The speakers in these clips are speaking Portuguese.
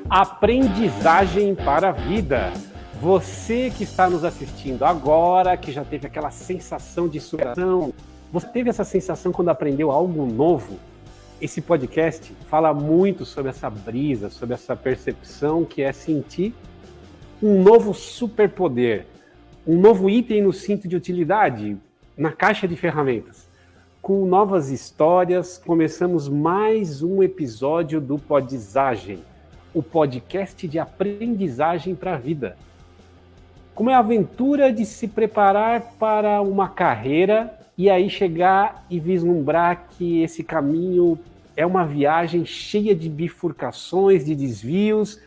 Aprendizagem para a vida. Você que está nos assistindo agora, que já teve aquela sensação de superação, você teve essa sensação quando aprendeu algo novo? Esse podcast fala muito sobre essa brisa, sobre essa percepção que é sentir um novo superpoder, um novo item no cinto de utilidade, na caixa de ferramentas. Com novas histórias, começamos mais um episódio do Podizagem, o podcast de aprendizagem para a vida. Como é a aventura de se preparar para uma carreira e aí chegar e vislumbrar que esse caminho é uma viagem cheia de bifurcações, de desvios,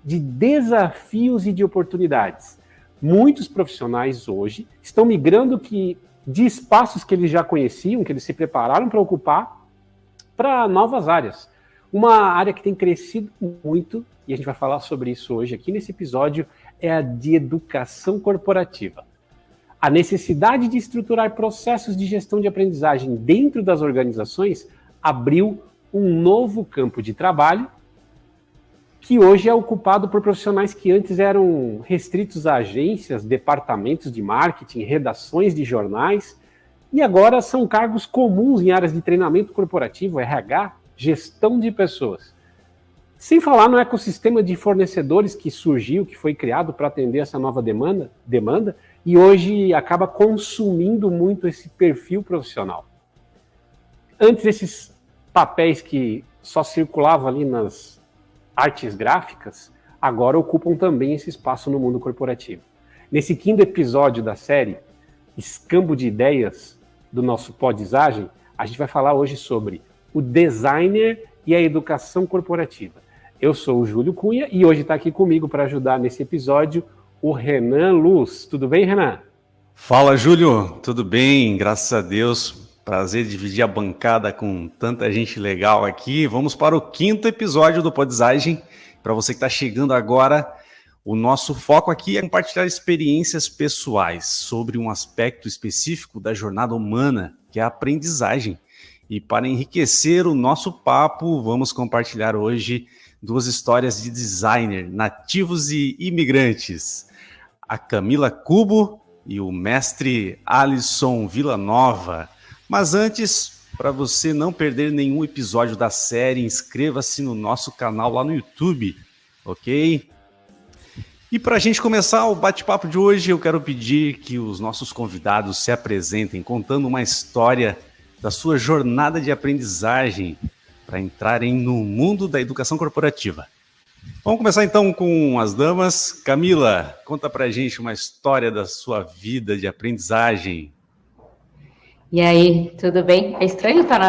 de desafios e de oportunidades. Muitos profissionais hoje estão migrando de espaços que eles já conheciam, que eles se prepararam para ocupar, para novas áreas. Uma área que tem crescido muito, e a gente vai falar sobre isso hoje aqui nesse episódio, é a de educação corporativa. A necessidade de estruturar processos de gestão de aprendizagem dentro das organizações abriu um novo campo de trabalho que hoje é ocupado por profissionais que antes eram restritos a agências, departamentos de marketing, redações de jornais, e agora são cargos comuns em áreas de treinamento corporativo, RH, gestão de pessoas. Sem falar no ecossistema de fornecedores que surgiu, que foi criado para atender essa nova demanda, e hoje acaba consumindo muito esse perfil profissional. Antes, esses papéis que só circulavam ali nas artes gráficas, agora ocupam também esse espaço no mundo corporativo. Nesse quinto episódio da série Escambo de Ideias do nosso Podizagem, a gente vai falar hoje sobre o designer e a educação corporativa. Eu sou o Júlio Cunha e hoje está aqui comigo para ajudar nesse episódio o Renan Luz. Tudo bem, Renan? Fala, Júlio. Tudo bem? Graças a Deus. Prazer dividir a bancada com tanta gente legal aqui. Vamos para o quinto episódio do Podizagem. Para você que está chegando agora, o nosso foco aqui é compartilhar experiências pessoais sobre um aspecto específico da jornada humana, que é a aprendizagem. E para enriquecer o nosso papo, vamos compartilhar hoje duas histórias de designer, nativos e imigrantes. A Camila Cubo e o mestre Alisson Villanova. Mas antes, para você não perder nenhum episódio da série, inscreva-se no nosso canal lá no YouTube, ok? E para a gente começar o bate-papo de hoje, eu quero pedir que os nossos convidados se apresentem, contando uma história da sua jornada de aprendizagem para entrarem no mundo da educação corporativa. Vamos começar então com as damas. Camila, conta para a gente uma história da sua vida de aprendizagem. E aí, tudo bem? É estranho estar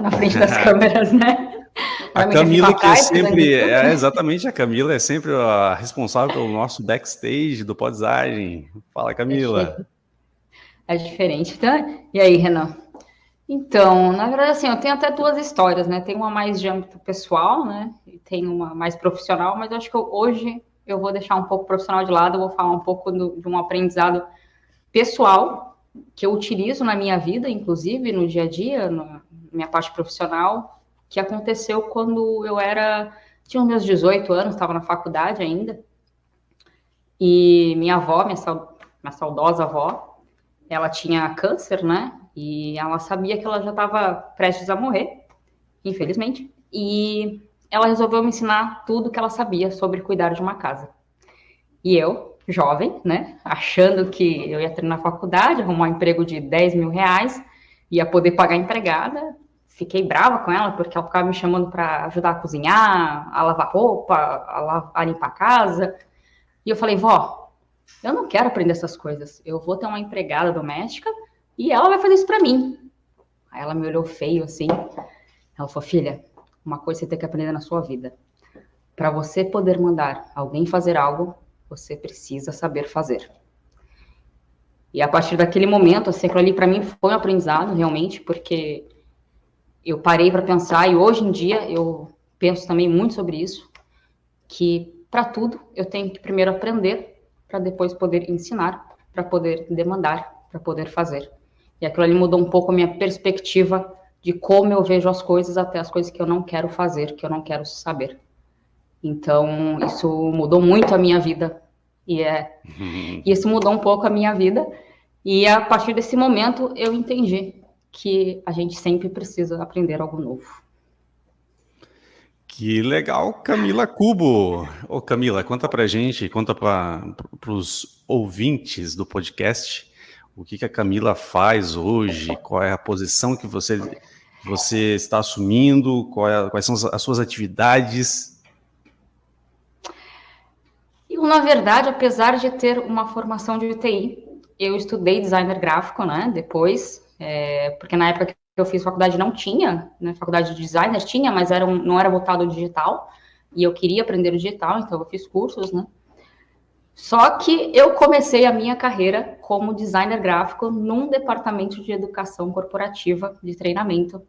na frente das câmeras, né? A Camila que é sempre, exatamente, a Camila é sempre a responsável pelo nosso backstage do Podizagem. Fala, Camila. É diferente, tá? E aí, Renan? Então, na verdade, assim, eu tenho até duas histórias, né? Tem uma mais de âmbito pessoal, né? E tem uma mais profissional, mas eu acho que hoje eu vou deixar um pouco profissional de lado, eu vou falar um pouco de um aprendizado pessoal que eu utilizo na minha vida, inclusive no dia a dia, na minha parte profissional, que aconteceu quando eu tinha uns meus 18 anos, estava na faculdade ainda, e minha avó, minha saudosa avó, ela tinha câncer, né? E ela sabia que ela já estava prestes a morrer, infelizmente, e ela resolveu me ensinar tudo que ela sabia sobre cuidar de uma casa. E eu, jovem, né, achando que eu ia terminar a faculdade, arrumar um emprego de 10 mil reais, ia poder pagar a empregada, fiquei brava com ela, porque ela ficava me chamando para ajudar a cozinhar, a lavar roupa, a limpar a casa, e eu falei, vó, eu não quero aprender essas coisas, eu vou ter uma empregada doméstica, e ela vai fazer isso pra mim. Aí ela me olhou feio, assim. Ela falou, filha, uma coisa você tem que aprender na sua vida. Para você poder mandar alguém fazer algo, você precisa saber fazer. E a partir daquele momento, assim, aquilo ali pra mim foi um aprendizado, realmente, porque eu parei para pensar, e hoje em dia eu penso também muito sobre isso, que para tudo eu tenho que primeiro aprender, para depois poder ensinar, para poder demandar, para poder fazer. E aquilo ali mudou um pouco a minha perspectiva de como eu vejo as coisas, até as coisas que eu não quero fazer, que eu não quero saber. Então, isso mudou muito a minha vida. E isso mudou um pouco a minha vida. E a partir desse momento, eu entendi que a gente sempre precisa aprender algo novo. Que legal, Camila Cubo. Ô, Camila, conta pra gente, conta para os ouvintes do podcast o que a Camila faz hoje, qual é a posição que você está assumindo, quais são as suas atividades. Eu, na verdade, apesar de ter uma formação de TI, eu estudei designer gráfico, né, depois, porque na época que eu fiz faculdade não tinha, né, faculdade de designer tinha, mas não era voltado ao digital, e eu queria aprender o digital, então eu fiz cursos, né. Só que eu comecei a minha carreira como designer gráfico num departamento de educação corporativa, de treinamento,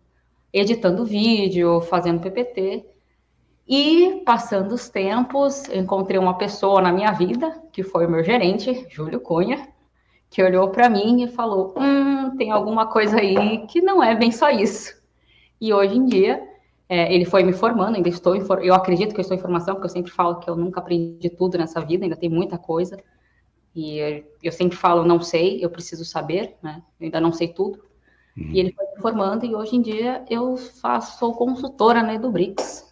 editando vídeo, fazendo PPT, e passando os tempos, encontrei uma pessoa na minha vida, que foi o meu gerente, Júlio Cunha, que olhou para mim e falou, tem alguma coisa aí que não é bem só isso. E hoje em dia, ele foi me formando, ainda estou eu acredito que eu estou em formação, porque eu sempre falo que eu nunca aprendi tudo nessa vida, ainda tem muita coisa. E eu sempre falo, não sei, eu preciso saber, né? Eu ainda não sei tudo. E ele foi me formando e hoje em dia eu sou consultora na EduBricks.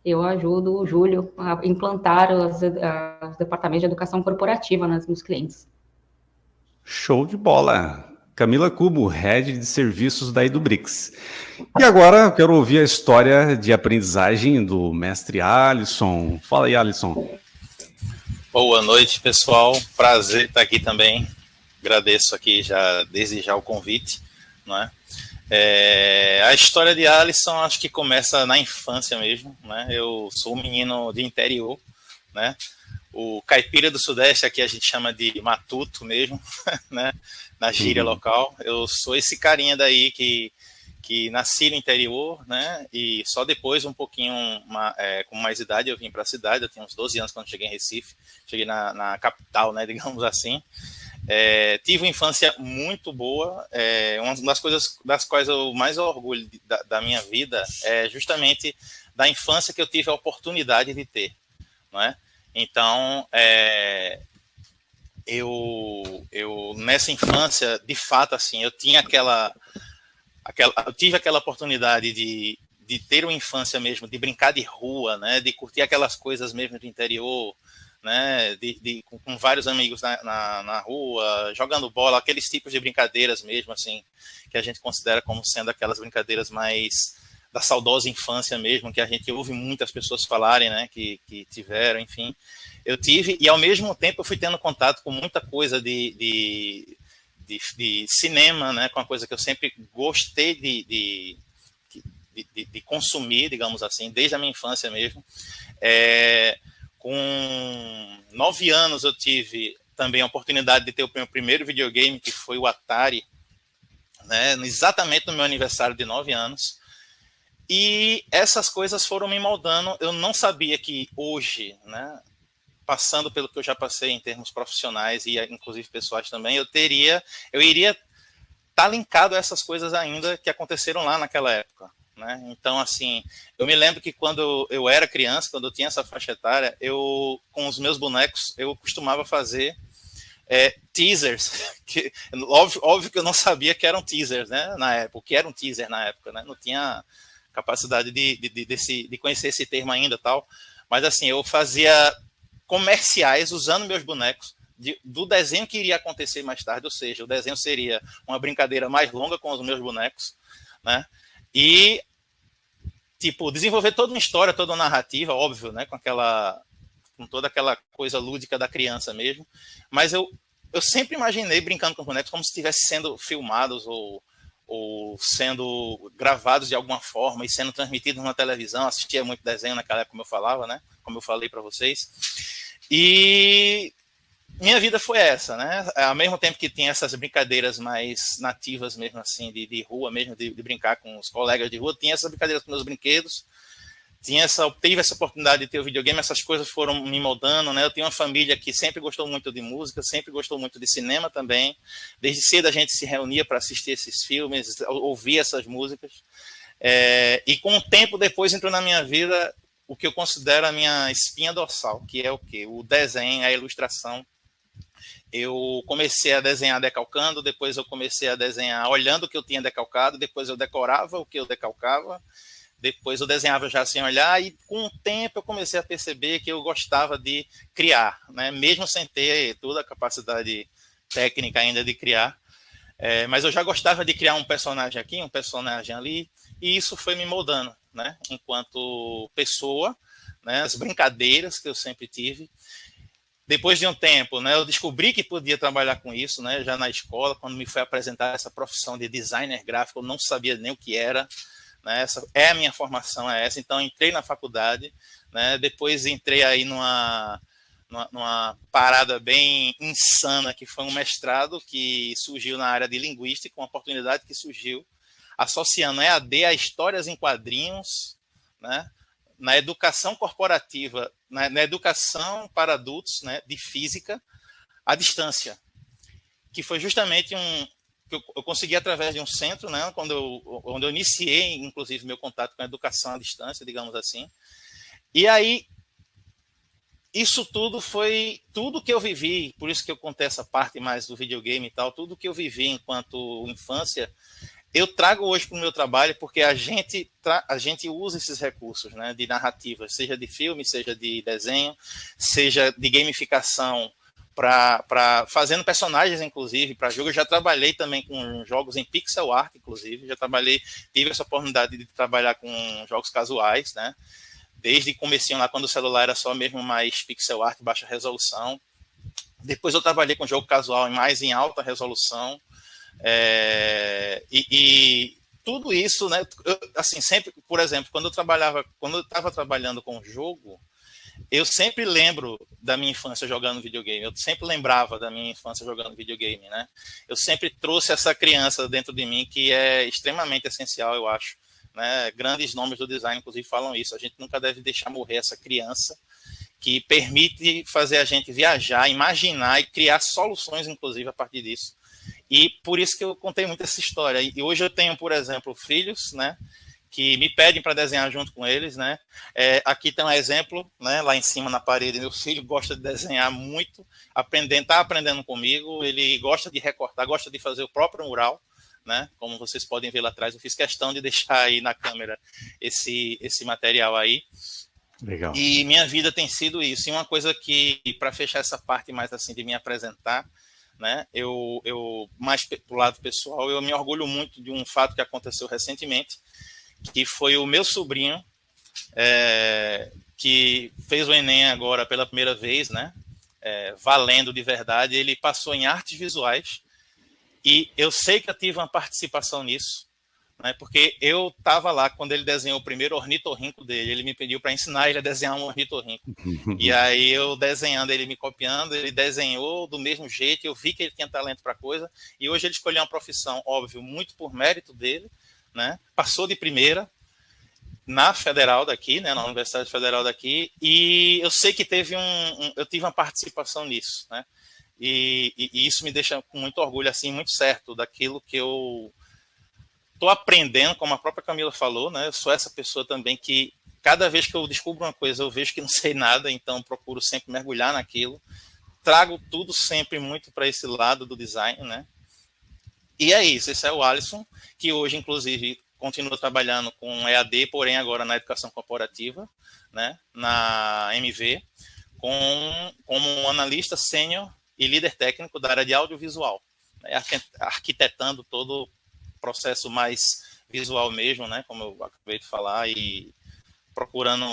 Eu ajudo o Júlio a implantar os departamentos de educação corporativa nos meus clientes. Show de bola! Camila Cubo, Head de Serviços da EduBricks. E agora eu quero ouvir a história de aprendizagem do mestre Alisson. Fala aí, Alisson. Boa noite, pessoal. Prazer estar aqui também. Agradeço aqui desde já o convite, não é? A história de Alisson acho que começa na infância mesmo, né? Eu sou um menino de interior, né? O caipira do Sudeste aqui a gente chama de matuto mesmo, né? Na gíria local. Eu sou esse carinha daí que nasci no interior, né? E só depois, um pouquinho com mais idade, eu vim para a cidade. Eu tinha uns 12 anos quando cheguei em Recife. Cheguei na capital, né? Digamos assim. Tive uma infância muito boa. Uma das coisas das quais eu mais orgulho da minha vida é justamente da infância que eu tive a oportunidade de ter, não é? Então, eu nessa infância, de fato, assim, eu tinha eu tive aquela oportunidade de ter uma infância mesmo, de brincar de rua, né? De curtir aquelas coisas mesmo do interior, né, com vários amigos na rua, jogando bola, aqueles tipos de brincadeiras mesmo, assim, que a gente considera como sendo aquelas brincadeiras mais da saudosa infância mesmo, que a gente ouve muitas pessoas falarem, né, que tiveram, enfim. Eu tive, e ao mesmo tempo eu fui tendo contato com muita coisa de cinema, né, com uma coisa que eu sempre gostei de consumir, digamos assim, desde a minha infância mesmo. Com 9 anos eu tive também a oportunidade de ter o meu primeiro videogame, que foi o Atari, né, exatamente no meu aniversário de 9 anos. E essas coisas foram me moldando. Eu não sabia que hoje, né, passando pelo que eu já passei em termos profissionais e inclusive pessoais também, eu iria estar linkado a essas coisas ainda que aconteceram lá naquela época. Né? Então, assim, eu me lembro que quando eu era criança, quando eu tinha essa faixa etária, com os meus bonecos, eu costumava fazer teasers, que, óbvio que eu não sabia que eram teasers, né, na época, o que era um teaser na época, né, não tinha capacidade de conhecer esse termo ainda, tal, mas assim, eu fazia comerciais usando meus bonecos do desenho que iria acontecer mais tarde, ou seja, o desenho seria uma brincadeira mais longa com os meus bonecos, né, e tipo, desenvolver toda uma história, toda uma narrativa, óbvio, né, com toda aquela coisa lúdica da criança mesmo, mas eu sempre imaginei brincando com os bonecos como se estivesse sendo filmados ou sendo gravados de alguma forma e sendo transmitidos na televisão. Assistia muito desenho naquela época, como eu falava, né, como eu falei para vocês, e minha vida foi essa, né? Ao mesmo tempo que tinha essas brincadeiras mais nativas mesmo, assim, de rua mesmo, de brincar com os colegas de rua, tinha essas brincadeiras com meus brinquedos, tive essa oportunidade de ter o videogame, essas coisas foram me moldando, né? Eu tenho uma família que sempre gostou muito de música, sempre gostou muito de cinema também. Desde cedo a gente se reunia para assistir esses filmes, ouvir essas músicas. E com o tempo depois entrou na minha vida o que eu considero a minha espinha dorsal, que é o quê? O desenho, a ilustração. Eu comecei a desenhar decalcando, depois eu comecei a desenhar olhando o que eu tinha decalcado, depois eu decorava o que eu decalcava, depois eu desenhava já sem olhar, e com o tempo eu comecei a perceber que eu gostava de criar, né? Mesmo sem ter toda a capacidade técnica ainda de criar, mas eu já gostava de criar um personagem aqui, um personagem ali, e isso foi me moldando, né? Enquanto pessoa, né? As brincadeiras que eu sempre tive. Depois de um tempo, né, eu descobri que podia trabalhar com isso, né, já na escola, quando me foi apresentar essa profissão de designer gráfico, eu não sabia nem o que era, né, essa é a minha formação, é essa. Então, entrei na faculdade, né, depois entrei aí numa parada bem insana, que foi um mestrado que surgiu na área de linguística, uma oportunidade que surgiu associando EAD a histórias em quadrinhos, né, na educação corporativa, na educação para adultos, né, de física à distância, que foi justamente que eu consegui através de um centro, né, onde eu iniciei, inclusive, meu contato com a educação à distância, digamos assim. E aí, isso tudo foi tudo que eu vivi, por isso que eu contei essa parte mais do videogame e tal, tudo que eu vivi enquanto infância, eu trago hoje para o meu trabalho, porque a gente usa esses recursos, né, de narrativa, seja de filme, seja de desenho, seja de gamificação, fazendo personagens, inclusive, para jogo. Eu já trabalhei também com jogos em pixel art, inclusive, tive essa oportunidade de trabalhar com jogos casuais, né, desde comecinho lá, quando o celular era só mesmo mais pixel art, baixa resolução. Depois eu trabalhei com jogo casual mais em alta resolução. E tudo isso, né? Assim, sempre, por exemplo, quando eu estava trabalhando com o jogo, eu sempre lembro da minha infância jogando videogame. Eu sempre lembrava da minha infância jogando videogame, né? Eu sempre trouxe essa criança dentro de mim, que é extremamente essencial, eu acho, né? Grandes nomes do design, inclusive, falam isso. A gente nunca deve deixar morrer essa criança que permite fazer a gente viajar, imaginar e criar soluções, inclusive, a partir disso. E por isso que eu contei muito essa história. E hoje eu tenho, por exemplo, filhos, né, que me pedem para desenhar junto com eles, né? Aqui tem um exemplo, né, lá em cima na parede. Meu filho gosta de desenhar muito, está aprendendo comigo. Ele gosta de recortar, gosta de fazer o próprio mural, né? Como vocês podem ver lá atrás, eu fiz questão de deixar aí na câmera esse material aí. Legal. E minha vida tem sido isso. E uma coisa que, para fechar essa parte mais assim de me apresentar, né, eu mais pro lado pessoal, eu me orgulho muito de um fato que aconteceu recentemente, que foi o meu sobrinho, que fez o Enem agora pela primeira vez, né, valendo de verdade. Ele passou em artes visuais, e eu sei que eu tive uma participação nisso, né, porque eu estava lá quando ele desenhou o primeiro ornitorrinco dele. Ele me pediu para ensinar ele a desenhar um ornitorrinco. E aí eu desenhando, ele me copiando, ele desenhou do mesmo jeito, eu vi que ele tinha talento para coisa, e hoje ele escolheu uma profissão, óbvio, muito por mérito dele, né, passou de primeira na Federal daqui, né, na Universidade Federal daqui, e eu sei que eu tive uma participação nisso, né, e isso me deixa com muito orgulho, assim, muito certo daquilo que eu estou aprendendo, como a própria Camila falou, né? Eu sou essa pessoa também que, cada vez que eu descubro uma coisa, eu vejo que não sei nada, então procuro sempre mergulhar naquilo. Trago tudo sempre muito para esse lado do design, né? E é isso, esse é o Alisson, que hoje, inclusive, continua trabalhando com EAD, porém agora na educação corporativa, né? Na MV, como analista sênior e líder técnico da área de audiovisual, né? Arquitetando todo o processo mais visual mesmo, né, como eu acabei de falar, e procurando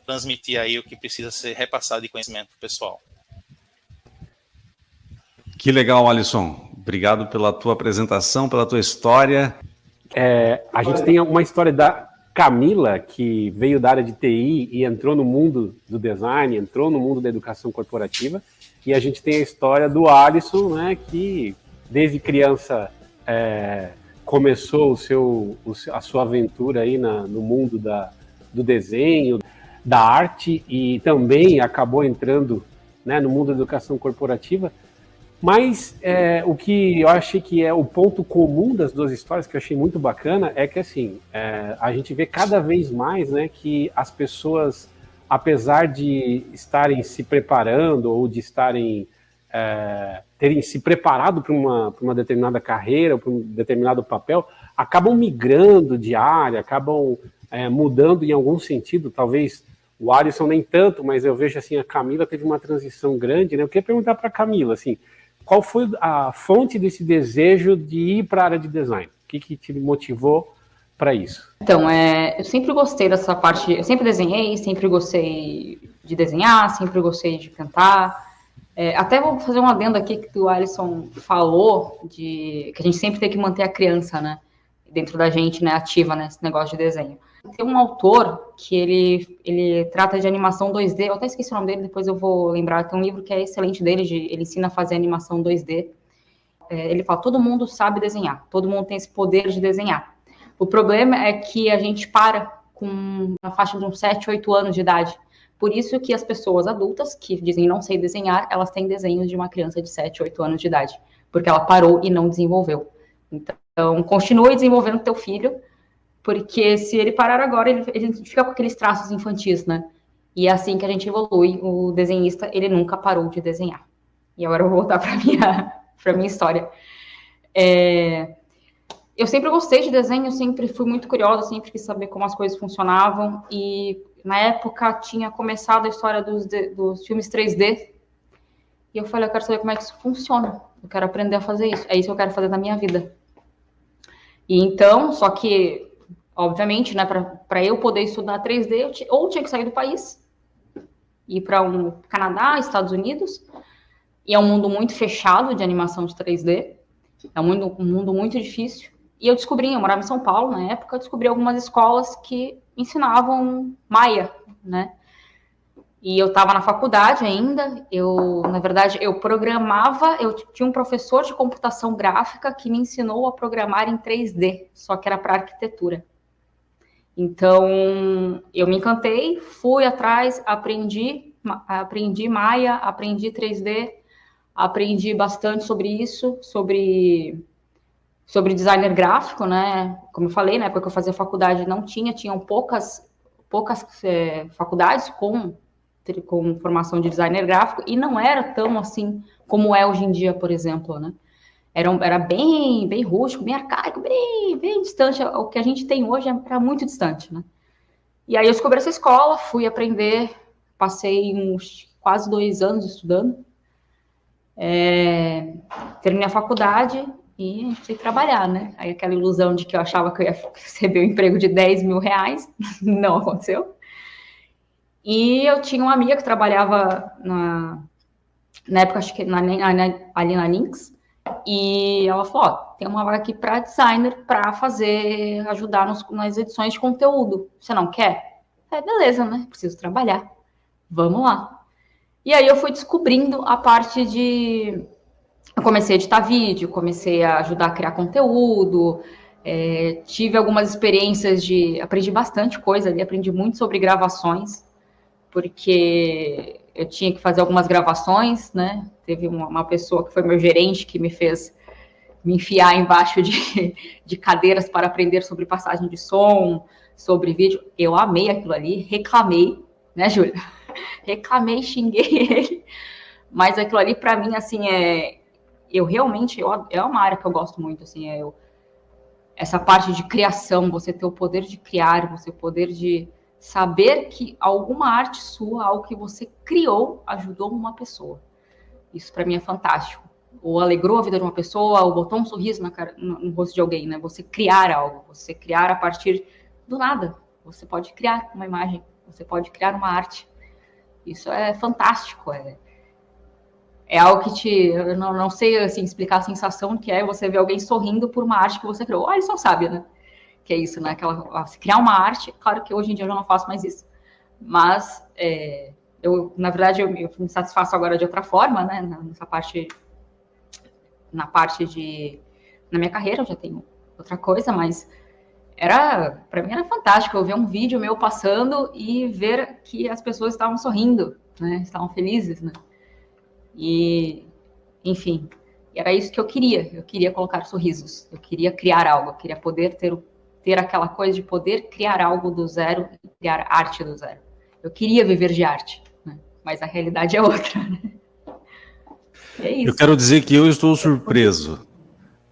transmitir aí o que precisa ser repassado de conhecimento para o pessoal. Que legal, Alisson. Obrigado pela tua apresentação, pela tua história. A gente tem uma história da Camila, que veio da área de TI e entrou no mundo do design, entrou no mundo da educação corporativa, e a gente tem a história do Alisson, né, que desde criança começou a sua aventura aí no mundo do desenho, da arte, e também acabou entrando, né, no mundo da educação corporativa. Mas o que eu achei que é o ponto comum das duas histórias, que eu achei muito bacana, é que assim, a gente vê cada vez mais, né, que as pessoas, apesar de estarem se preparando ou de estarem terem se preparado para uma determinada carreira, para um determinado papel, acabam migrando de área, acabam mudando em algum sentido. Talvez o Alisson nem tanto, mas eu vejo assim, a Camila teve uma transição grande, né? Eu queria perguntar para a Camila, assim, qual foi a fonte desse desejo de ir para a área de design? O que te motivou para isso? Então, eu sempre gostei dessa parte, eu sempre desenhei, sempre gostei de desenhar, sempre gostei de cantar. Até vou fazer um adendo aqui que o Alisson falou, que a gente sempre tem que manter a criança, né, dentro da gente, né, ativa nesse negócio de desenho. Tem um autor que ele trata de animação 2D, eu até esqueci o nome dele, depois eu vou lembrar, tem um livro que é excelente dele, ele ensina a fazer animação 2D. Ele fala, todo mundo sabe desenhar, todo mundo tem esse poder de desenhar. O problema é que a gente para com uma faixa de uns 7, 8 anos de idade. Por isso que as pessoas adultas que dizem não sei desenhar, elas têm desenhos de uma criança de 7, 8 anos de idade, porque ela parou e não desenvolveu. Então, continue desenvolvendo teu filho, porque se ele parar agora, ele fica com aqueles traços infantis, né? E é assim que a gente evolui. O desenhista, ele nunca parou de desenhar. E agora eu vou voltar para minha história. Eu sempre gostei de desenho, eu sempre fui muito curiosa, sempre quis saber como as coisas funcionavam. E na época tinha começado a história dos filmes 3D. E eu falei, eu quero saber como é que isso funciona. Eu quero aprender a fazer isso. É isso que eu quero fazer na minha vida. E então, só que obviamente, né, para eu poder estudar 3D, ou tinha que sair do país, ir para Canadá, Estados Unidos, e é um mundo muito fechado de animação de 3D, é um mundo muito difícil. E eu morava em São Paulo na época, eu descobri algumas escolas que ensinavam Maya, né? E eu estava na faculdade ainda, na verdade, eu programava, eu tinha um professor de computação gráfica que me ensinou a programar em 3D, só que era para arquitetura. Então, eu me encantei, fui atrás, aprendi Maya, aprendi 3D, aprendi bastante sobre isso, sobre designer gráfico, né? Como eu falei, na época que eu fazia faculdade tinham poucas faculdades com formação de designer gráfico, e não era tão assim como é hoje em dia, por exemplo, né? Era bem, bem rústico, bem arcaico, bem distante. O que a gente tem hoje era muito distante, né? E aí eu descobri essa escola, fui aprender, passei uns quase 2 anos estudando, terminei a faculdade e fui trabalhar, né? Aí aquela ilusão de que eu achava que eu ia receber um emprego de 10 mil reais, não aconteceu. E eu tinha uma amiga que trabalhava na época, acho que ali na Lynx, e ela falou, tem uma vaga aqui para designer para ajudar nas edições de conteúdo. Você não quer? Beleza, né? Preciso trabalhar. Vamos lá. E aí eu fui descobrindo a parte eu comecei a editar vídeo, comecei a ajudar a criar conteúdo, tive algumas experiências aprendi bastante coisa ali, aprendi muito sobre gravações, porque eu tinha que fazer algumas gravações, né? Teve uma pessoa que foi meu gerente que me fez me enfiar embaixo de cadeiras para aprender sobre passagem de som, sobre vídeo. Eu amei aquilo ali, reclamei, né, Júlia? Reclamei, xinguei ele. Mas aquilo ali, para mim, assim, é uma área que eu gosto muito, assim, essa parte de criação, você ter o poder de criar, você poder de saber que alguma arte sua, algo que você criou, ajudou uma pessoa. Isso para mim é fantástico. Ou alegrou a vida de uma pessoa, ou botou um sorriso no rosto de alguém, né? Você criar algo, você criar a partir do nada. Você pode criar uma imagem, você pode criar uma arte. Isso é fantástico. É algo que eu não sei assim, explicar a sensação que é você ver alguém sorrindo por uma arte que você criou. Ele só sabe, né? Que é isso, né? Criar uma arte, claro que hoje em dia eu já não faço mais isso, mas na verdade, eu me satisfaço agora de outra forma, né? Na minha carreira eu já tenho outra coisa, mas para mim era fantástico eu ver um vídeo meu passando e ver que as pessoas estavam sorrindo, né? Estavam felizes, né? E enfim. E era isso que eu queria colocar sorrisos, eu queria criar algo, eu queria poder ter aquela coisa de poder criar algo do zero e criar arte do zero. Eu queria viver de arte, né? Mas a realidade é outra, né? E é isso. Eu quero dizer que eu estou surpreso,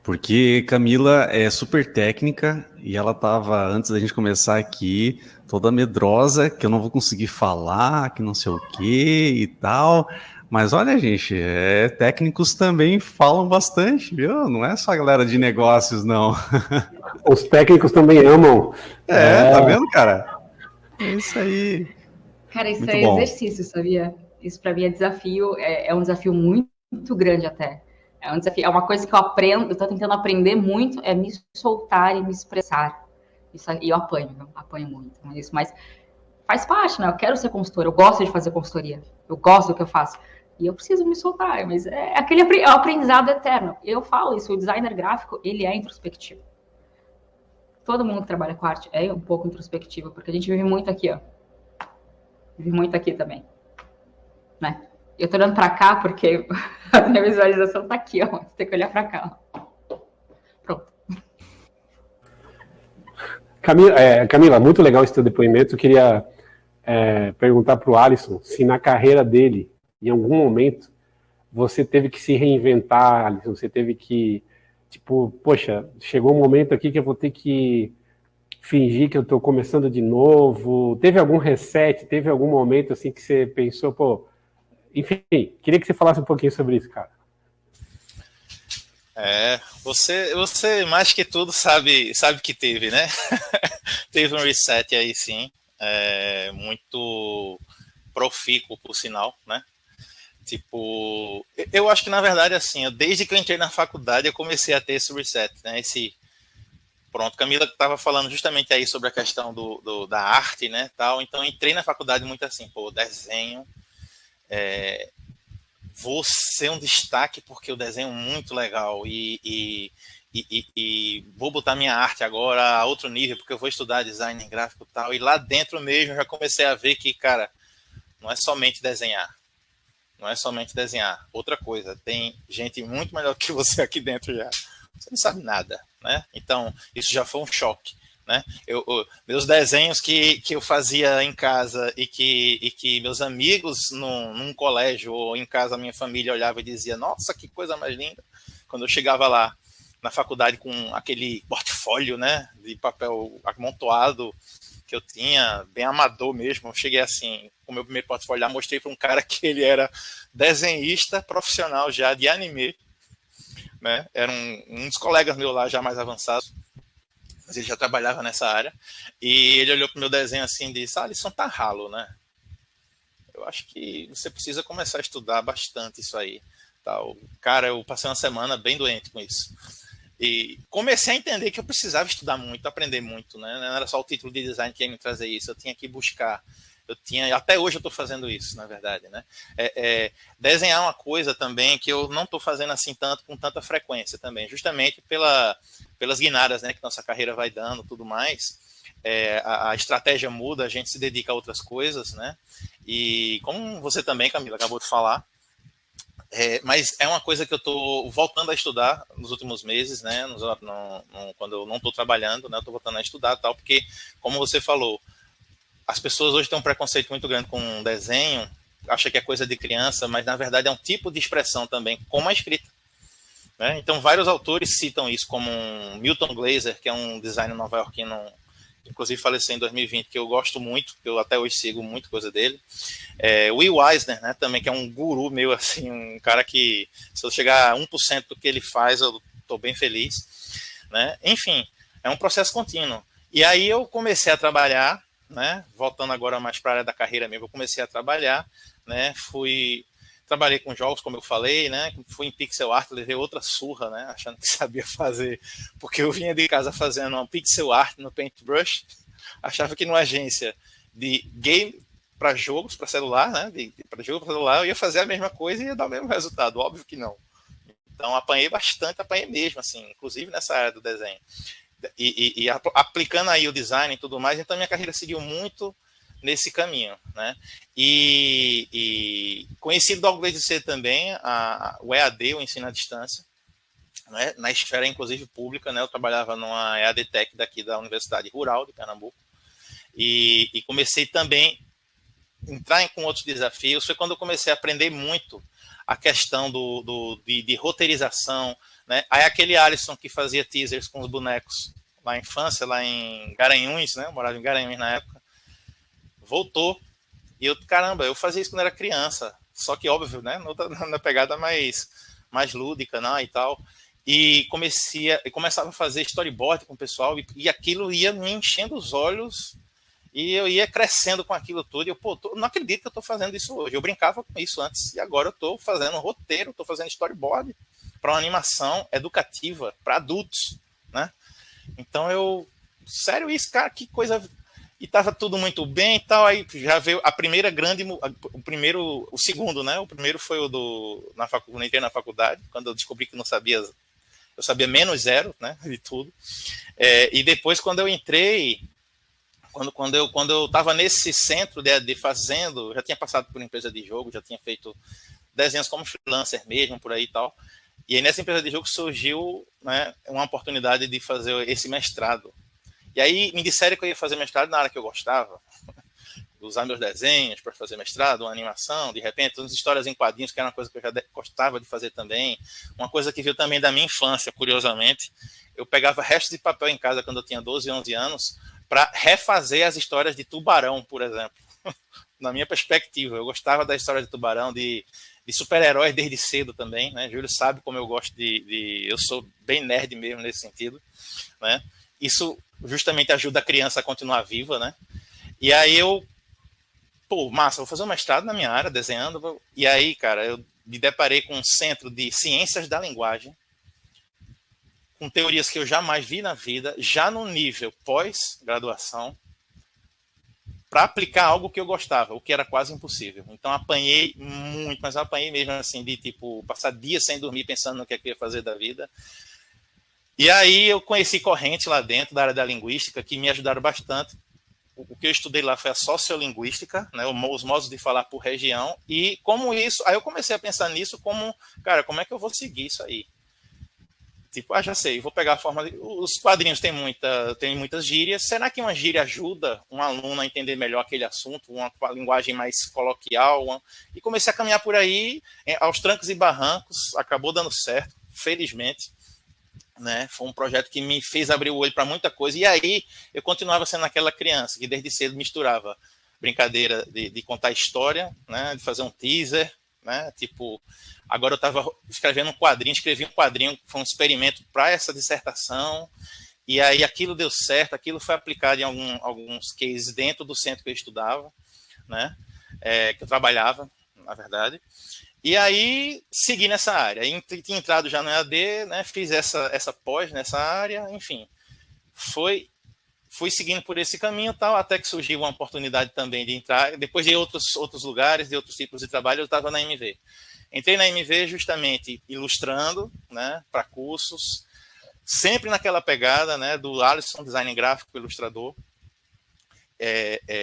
porque Camila é super técnica e ela estava, antes da gente começar aqui, toda medrosa, que eu não vou conseguir falar, que não sei o que e tal. Mas olha, gente, técnicos também falam bastante, viu? Não é só a galera de negócios, não. Os técnicos também amam. Tá vendo, cara? É isso aí. Cara, isso Muito é bom. exercício, sabia? Isso para mim é desafio, é um desafio muito grande até. É um desafio, é uma coisa que eu aprendo, eu tô tentando aprender muito, é me soltar e me expressar. Isso, e eu apanho muito com isso, mas faz parte, né? Eu quero ser consultora, eu gosto de fazer consultoria, eu gosto do que eu faço. E eu preciso me soltar, mas é aquele aprendizado eterno. Eu falo isso, o designer gráfico, ele é introspectivo. Todo mundo que trabalha com arte é um pouco introspectivo, porque a gente vive muito aqui, ó. Vive muito aqui também, né? Eu tô olhando pra cá porque a minha visualização tá aqui, ó. Você tem que olhar pra cá, ó. Pronto. Camila, muito legal esse teu depoimento. Eu queria perguntar para o Alisson se na carreira dele, em algum momento, você teve que se reinventar, Alisson, você teve que, tipo, poxa, chegou um momento aqui que eu vou ter que fingir que eu estou começando de novo. Teve algum reset, teve algum momento assim que você pensou, pô, enfim, queria que você falasse um pouquinho sobre isso, cara. Você mais que tudo sabe que teve, né? Teve um reset aí, sim, muito profícuo, por sinal, né? Tipo, eu acho que na verdade, assim, desde que eu entrei na faculdade, eu comecei a ter esse reset, né? Pronto, Camila estava falando justamente aí sobre a questão da arte, né, tal. Então, eu entrei na faculdade muito assim, pô, desenho, vou ser um destaque porque eu desenho muito legal e vou botar minha arte agora a outro nível porque eu vou estudar design gráfico e tal. E lá dentro mesmo eu já comecei a ver que, cara, não é somente desenhar. Não é somente desenhar. Outra coisa, tem gente muito melhor que você aqui dentro já. Você não sabe nada, né? Então, isso já foi um choque, né? Meus desenhos que eu fazia em casa e que meus amigos num colégio ou em casa, minha família olhava e dizia, nossa, que coisa mais linda. Quando eu chegava lá na faculdade com aquele portfólio, né, de papel amontoado que eu tinha, bem amador mesmo, eu cheguei assim, com o meu primeiro portfólio lá, mostrei para um cara que ele era desenhista profissional já de anime, né? Era um dos colegas meus lá já mais avançados, mas ele já trabalhava nessa área, e ele olhou pro meu desenho assim e disse, Alisson, tá ralo, né? Eu acho que você precisa começar a estudar bastante isso aí. Tal. Cara, eu passei uma semana bem doente com isso. E comecei a entender que eu precisava estudar muito, aprender muito, né? Não era só o título de design que ia me trazer isso, eu tinha que buscar. Até hoje eu estou fazendo isso, na verdade, né? Desenhar uma coisa também que eu não estou fazendo assim tanto, com tanta frequência também, justamente pelas guinadas, né, que nossa carreira vai dando, tudo mais. A estratégia muda, a gente se dedica a outras coisas, né? E como você também, Camila, acabou de falar, mas é uma coisa que eu estou voltando a estudar nos últimos meses, né? Quando eu não estou trabalhando, né? Eu estou voltando a estudar, tal, porque, como você falou, as pessoas hoje têm um preconceito muito grande com desenho, acha que é coisa de criança, mas na verdade é um tipo de expressão também, como a escrita, né? Então, vários autores citam isso, como Milton Glaser, que é um designer nova-iorquino, inclusive faleceu em 2020, que eu gosto muito, que eu até hoje sigo muito coisa dele. Will Eisner, né, também, que é um guru meu, assim, um cara que, se eu chegar a 1% do que ele faz, eu estou bem feliz, né? Enfim, é um processo contínuo. E aí eu comecei a trabalhar, né, voltando agora mais para a área da carreira mesmo, eu comecei a trabalhar, né, trabalhei com jogos, como eu falei, né, fui em pixel art, levei outra surra, né, achando que sabia fazer, porque eu vinha de casa fazendo um pixel art no Paintbrush, achava que numa agência de game para jogos, para celular, né, para jogo para celular, eu ia fazer a mesma coisa e ia dar o mesmo resultado, óbvio que não. Então apanhei mesmo, assim, inclusive nessa área do desenho. E aplicando aí o design e tudo mais, então minha carreira seguiu muito nesse caminho, né? E conheci logo desde cedo também o EAD, o ensino à distância, né? Na esfera, inclusive, pública, né? Eu trabalhava numa EAD Tech daqui da Universidade Rural de Pernambuco, e comecei também a entrar com outros desafios. Foi quando eu comecei a aprender muito a questão de roteirização, né? Aí aquele Alisson que fazia teasers com os bonecos lá na infância, lá em Garanhuns, né? Eu morava em Garanhuns na época, voltou. E eu, caramba, eu fazia isso quando era criança. Só que, óbvio, né? Na pegada mais lúdica, né? E tal. E começava a fazer storyboard com o pessoal, e aquilo ia me enchendo os olhos, e eu ia crescendo com aquilo tudo. E eu, não acredito que eu estou fazendo isso hoje. Eu brincava com isso antes, e agora eu estou fazendo roteiro, estou fazendo storyboard para uma animação educativa para adultos, né? Então sério isso, cara, que coisa. E tava tudo muito bem e tal. Aí já veio a primeira o segundo, né? O primeiro foi o quando eu entrei na faculdade, quando eu descobri que não sabia, eu sabia menos zero, né? De tudo. E depois, quando eu entrei, quando eu tava nesse centro de fazendo, já tinha passado por empresa de jogo, já tinha feito desenhos como freelancer mesmo, por aí e tal. E aí nessa empresa de jogo surgiu, né, uma oportunidade de fazer esse mestrado. E aí me disseram que eu ia fazer mestrado na área que eu gostava, usar meus desenhos para fazer mestrado, uma animação, de repente, umas histórias em quadrinhos, que era uma coisa que eu já gostava de fazer também. Uma coisa que veio também da minha infância, curiosamente. Eu pegava restos de papel em casa quando eu tinha 12, 11 anos para refazer as histórias de Tubarão, por exemplo. Na minha perspectiva, eu gostava da história de Tubarão, de super-heróis desde cedo também, né? Júlio sabe como eu gosto eu sou bem nerd mesmo nesse sentido, né? Isso justamente ajuda a criança a continuar viva, né? E aí massa, vou fazer um mestrado na minha área, desenhando. E aí, cara, eu me deparei com um centro de ciências da linguagem, com teorias que eu jamais vi na vida, já no nível pós-graduação, para aplicar algo que eu gostava, o que era quase impossível. Então apanhei muito, mas apanhei mesmo assim, de tipo, passar dias sem dormir pensando no que eu ia fazer da vida. E aí eu conheci correntes lá dentro da área da linguística que me ajudaram bastante. O que eu estudei lá foi a sociolinguística, né, os modos de falar por região, e como isso, aí eu comecei a pensar nisso como, cara, como é que eu vou seguir isso aí? Tipo, já sei, vou pegar a forma os quadrinhos têm muitas gírias, será que uma gíria ajuda um aluno a entender melhor aquele assunto, uma linguagem mais coloquial? E comecei a caminhar por aí, aos trancos e barrancos, acabou dando certo, felizmente, né? Foi um projeto que me fez abrir o olho para muita coisa, e aí eu continuava sendo aquela criança que desde cedo misturava brincadeira de contar história, né? De fazer um teaser, né? Tipo, agora eu estava escrevi um quadrinho, foi um experimento para essa dissertação, e aí aquilo deu certo, aquilo foi aplicado em alguns cases dentro do centro que eu estudava, né? Que eu trabalhava, na verdade. E aí segui nessa área, tinha entrado já no EAD, né? Fiz essa pós nessa área, enfim, fui seguindo por esse caminho tal, até que surgiu uma oportunidade também de entrar, depois de outros lugares, de outros tipos de trabalho, eu estava na MV. Entrei na MV justamente ilustrando, né, para cursos, sempre naquela pegada, né, do Alisson, design gráfico, ilustrador,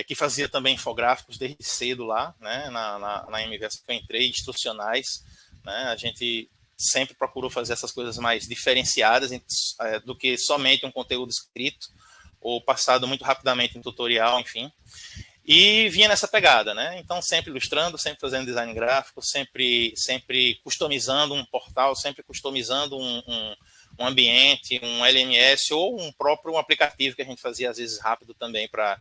que fazia também infográficos desde cedo lá, né, na MV que eu entrei, instrucionais, né, a gente sempre procurou fazer essas coisas mais diferenciadas do que somente um conteúdo escrito, ou passado muito rapidamente em tutorial, enfim. E vinha nessa pegada, né? Então, sempre ilustrando, sempre fazendo design gráfico, sempre customizando um portal, sempre customizando um ambiente, um LMS ou um próprio aplicativo que a gente fazia, às vezes, rápido também para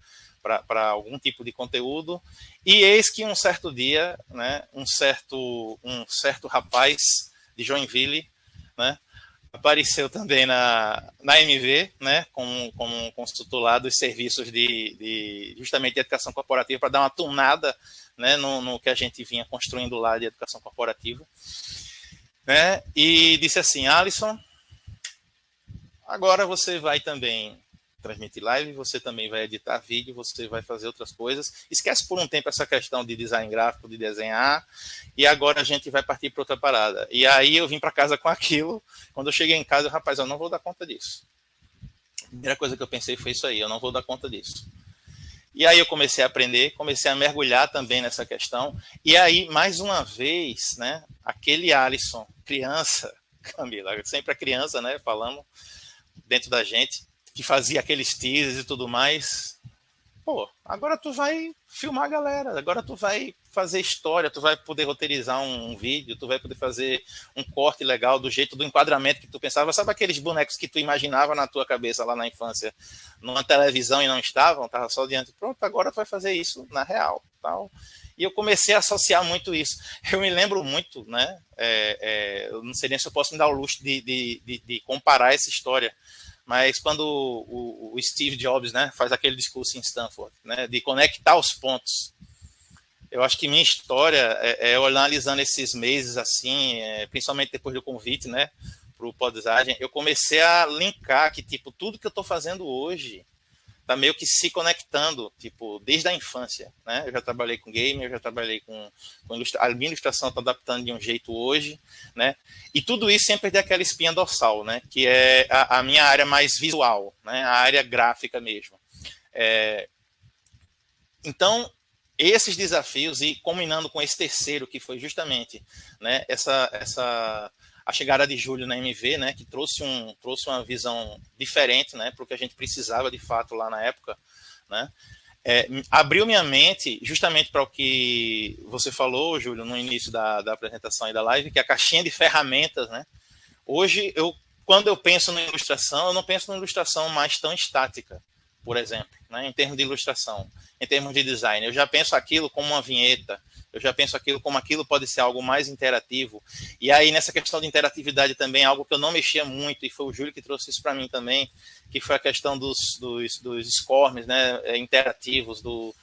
algum tipo de conteúdo. E eis que um certo dia, né, um certo rapaz de Joinville, né, apareceu também na MV, né, como consultor lá dos serviços justamente de educação corporativa, para dar uma tunada, né, no que a gente vinha construindo lá de educação corporativa, né, e disse assim: Alisson, agora você vai também transmitir live, você também vai editar vídeo, você vai fazer outras coisas. Esquece por um tempo essa questão de design gráfico, de desenhar, e agora a gente vai partir para outra parada. E aí eu vim para casa com aquilo. Quando eu cheguei em casa, rapaz, eu não vou dar conta disso. A primeira coisa que eu pensei foi isso aí, eu não vou dar conta disso. E aí eu comecei a aprender, comecei a mergulhar também nessa questão. E aí, mais uma vez, né, aquele Alisson, criança, Camila, sempre a criança, né, falando dentro da gente, que fazia aqueles teasers e tudo mais. Pô, agora tu vai filmar a galera, agora tu vai fazer história, tu vai poder roteirizar um vídeo, tu vai poder fazer um corte legal do jeito do enquadramento que tu pensava. Sabe aqueles bonecos que tu imaginava na tua cabeça lá na infância, numa televisão e não estavam, tava só diante, pronto, agora tu vai fazer isso na real, tal. E eu comecei a associar muito isso. Eu me lembro muito, né, eu não sei nem se eu posso me dar o luxo de comparar essa história, mas quando o Steve Jobs, né, faz aquele discurso em Stanford, né, de conectar os pontos, eu acho que minha história eu analisando esses meses assim, principalmente depois do convite, né, para o Podizagem, eu comecei a linkar que tipo tudo que eu estou fazendo hoje tá meio que se conectando, tipo, desde a infância, né? Eu já trabalhei com game, eu já trabalhei com a minha ilustração está adaptando de um jeito hoje, né? E tudo isso sem perder aquela espinha dorsal, né? Que é a minha área mais visual, né? A área gráfica mesmo. Então, esses desafios, e combinando com esse terceiro, que foi justamente, né, a chegada de Júlio na MV, né, que trouxe uma visão diferente, né, para o que a gente precisava de fato lá na época, né, abriu minha mente justamente para o que você falou, Júlio, no início da apresentação e da live, que é a caixinha de ferramentas, né. Hoje, quando eu penso na ilustração, eu não penso na ilustração mais tão estática, por exemplo, né, em termos de ilustração, em termos de design. Eu já penso aquilo como uma vinheta, eu já penso aquilo como aquilo pode ser algo mais interativo. E aí, nessa questão de interatividade também, algo que eu não mexia muito, e foi o Júlio que trouxe isso para mim também, que foi a questão dos scores, né, interativos, do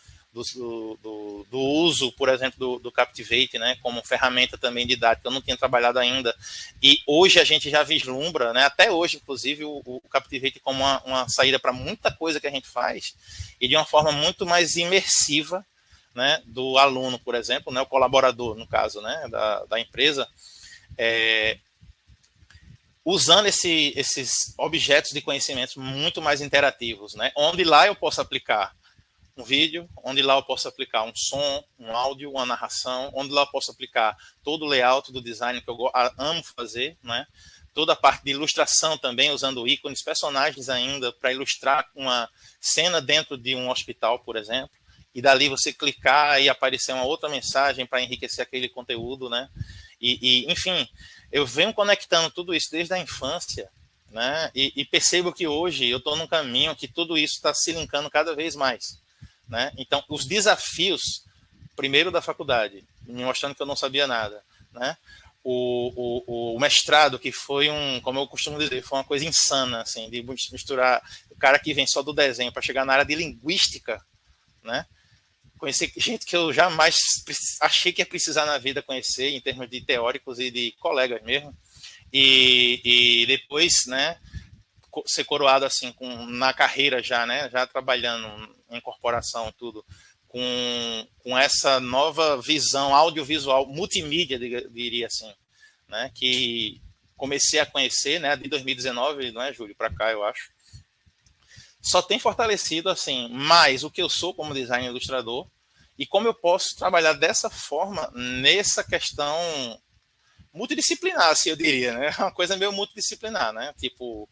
uso, por exemplo, do Captivate, né, como ferramenta também didática. Eu não tinha trabalhado ainda. E hoje a gente já vislumbra, né, até hoje, inclusive, o Captivate como uma saída para muita coisa que a gente faz, e de uma forma muito mais imersiva, né, do aluno, por exemplo, né, o colaborador, no caso, né, da empresa, usando esses objetos de conhecimento muito mais interativos, né, onde lá eu posso aplicar um vídeo, onde lá eu posso aplicar um som, um áudio, uma narração, onde lá eu posso aplicar todo o layout do design que eu amo fazer, né, toda a parte de ilustração também, usando ícones, personagens ainda, para ilustrar uma cena dentro de um hospital, por exemplo, e dali você clicar e aparecer uma outra mensagem para enriquecer aquele conteúdo, né? Enfim, eu venho conectando tudo isso desde a infância, né? E percebo que hoje eu estou num caminho que tudo isso está se linkando cada vez mais, né? Então, os desafios, primeiro da faculdade, me mostrando que eu não sabia nada, né? O mestrado, que foi como eu costumo dizer, foi uma coisa insana, assim, de misturar o cara que vem só do desenho para chegar na área de linguística, né? Conhecer gente que eu jamais achei que ia precisar na vida conhecer, em termos de teóricos e de colegas mesmo, e depois, né, ser coroado assim na carreira já, né, já trabalhando em corporação, tudo, com essa nova visão audiovisual, multimídia, diria assim, né, que comecei a conhecer, né, de 2019, não é, Júlio, para cá, eu acho. Só tem fortalecido, assim, mais o que eu sou como designer ilustrador e como eu posso trabalhar dessa forma nessa questão multidisciplinar, assim, eu diria, né? Uma coisa meio multidisciplinar, né? Tipo,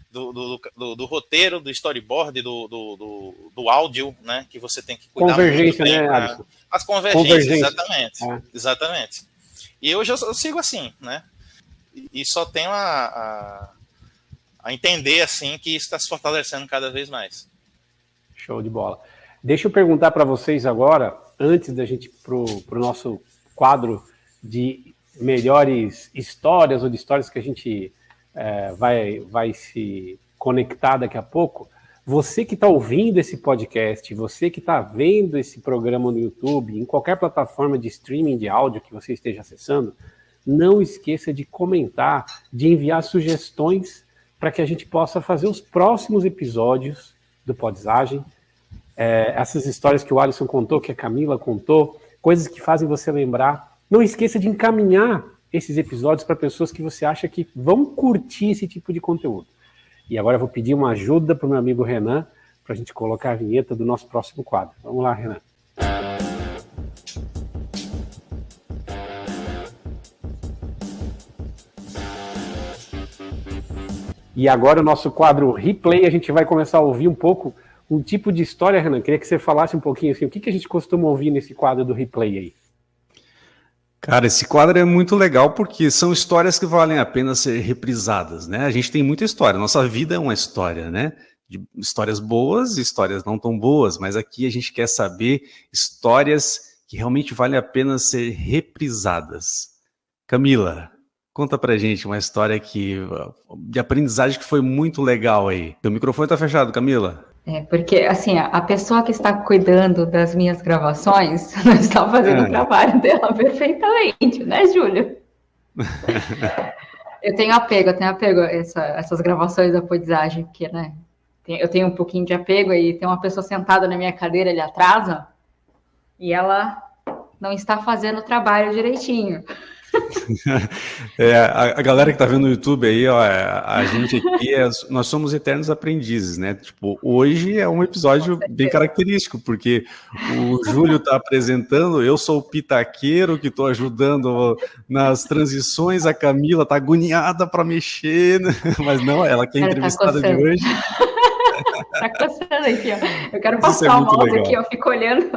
do roteiro, do storyboard, do áudio, né? Que você tem que cuidar convergência, muito bem, né, Alisson? As convergências, exatamente. Exatamente. E hoje eu sigo assim, né? E só tenho a entender, assim, que isso está se fortalecendo cada vez mais. Show de bola. Deixa eu perguntar para vocês agora, antes da gente ir para o nosso quadro de melhores histórias, ou de histórias que a gente vai se conectar daqui a pouco, você que está ouvindo esse podcast, você que está vendo esse programa no YouTube, em qualquer plataforma de streaming de áudio que você esteja acessando, não esqueça de comentar, de enviar sugestões para que a gente possa fazer os próximos episódios do Podizagem. Essas histórias que o Alisson contou, que a Camila contou, coisas que fazem você lembrar. Não esqueça de encaminhar esses episódios para pessoas que você acha que vão curtir esse tipo de conteúdo. E agora eu vou pedir uma ajuda para o meu amigo Renan, para a gente colocar a vinheta do nosso próximo quadro. Vamos lá, Renan. E agora o nosso quadro Replay, a gente vai começar a ouvir um pouco um tipo de história, Renan. Queria que você falasse um pouquinho assim, o que a gente costuma ouvir nesse quadro do Replay aí? Cara, esse quadro é muito legal porque são histórias que valem a pena ser reprisadas, né? A gente tem muita história, nossa vida é uma história, né? De histórias boas e histórias não tão boas, mas aqui a gente quer saber histórias que realmente valem a pena ser reprisadas. Camila, conta pra gente uma história de aprendizagem que foi muito legal aí. Teu microfone tá fechado, Camila. Porque, assim, a pessoa que está cuidando das minhas gravações não está fazendo o trabalho dela perfeitamente, né, Júlio? Eu tenho apego a essas gravações da podizagem, porque, né, eu tenho um pouquinho de apego e tem uma pessoa sentada na minha cadeira ali atrás, ó, e ela não está fazendo o trabalho direitinho. A galera que tá vendo no YouTube aí, ó, a gente aqui, nós somos eternos aprendizes, né? Tipo, hoje é um episódio bem característico, porque o Júlio tá apresentando, eu sou o pitaqueiro que tô ajudando nas transições, a Camila tá agoniada para mexer, né? Mas não, ela que é a entrevistada de hoje. Tá coçando aqui, ó. Eu quero passar o mouse aqui, ó, fico olhando.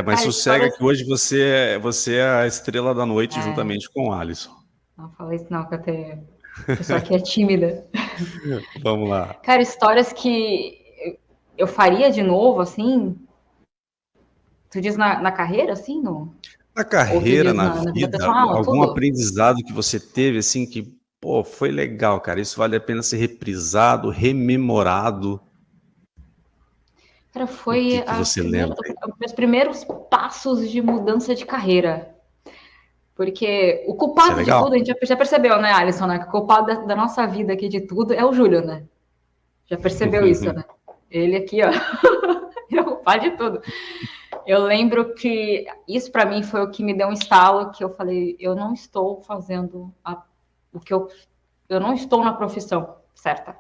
Mas sossega que hoje você é a estrela da noite juntamente com o Alisson. Não fala isso não, que eu sou aqui é tímida. Vamos lá. Cara, histórias que eu faria de novo, assim? Tu diz na carreira, assim? Na carreira, na vida, pessoal, algum tudo? aprendizado que você teve, assim, que, pô, foi legal, cara, isso vale a pena ser reprisado, rememorado. Cara, foi que você lembra? Os meus primeiros passos de mudança de carreira. Porque o culpado de tudo, a gente já percebeu, né, Alisson, né? Que o culpado da nossa vida aqui de tudo é o Júlio, né? Já percebeu isso, né? Ele aqui, ó, é o culpado de tudo. Eu lembro que isso para mim foi o que me deu um estalo, que eu falei, eu não estou fazendo eu não estou na profissão certa.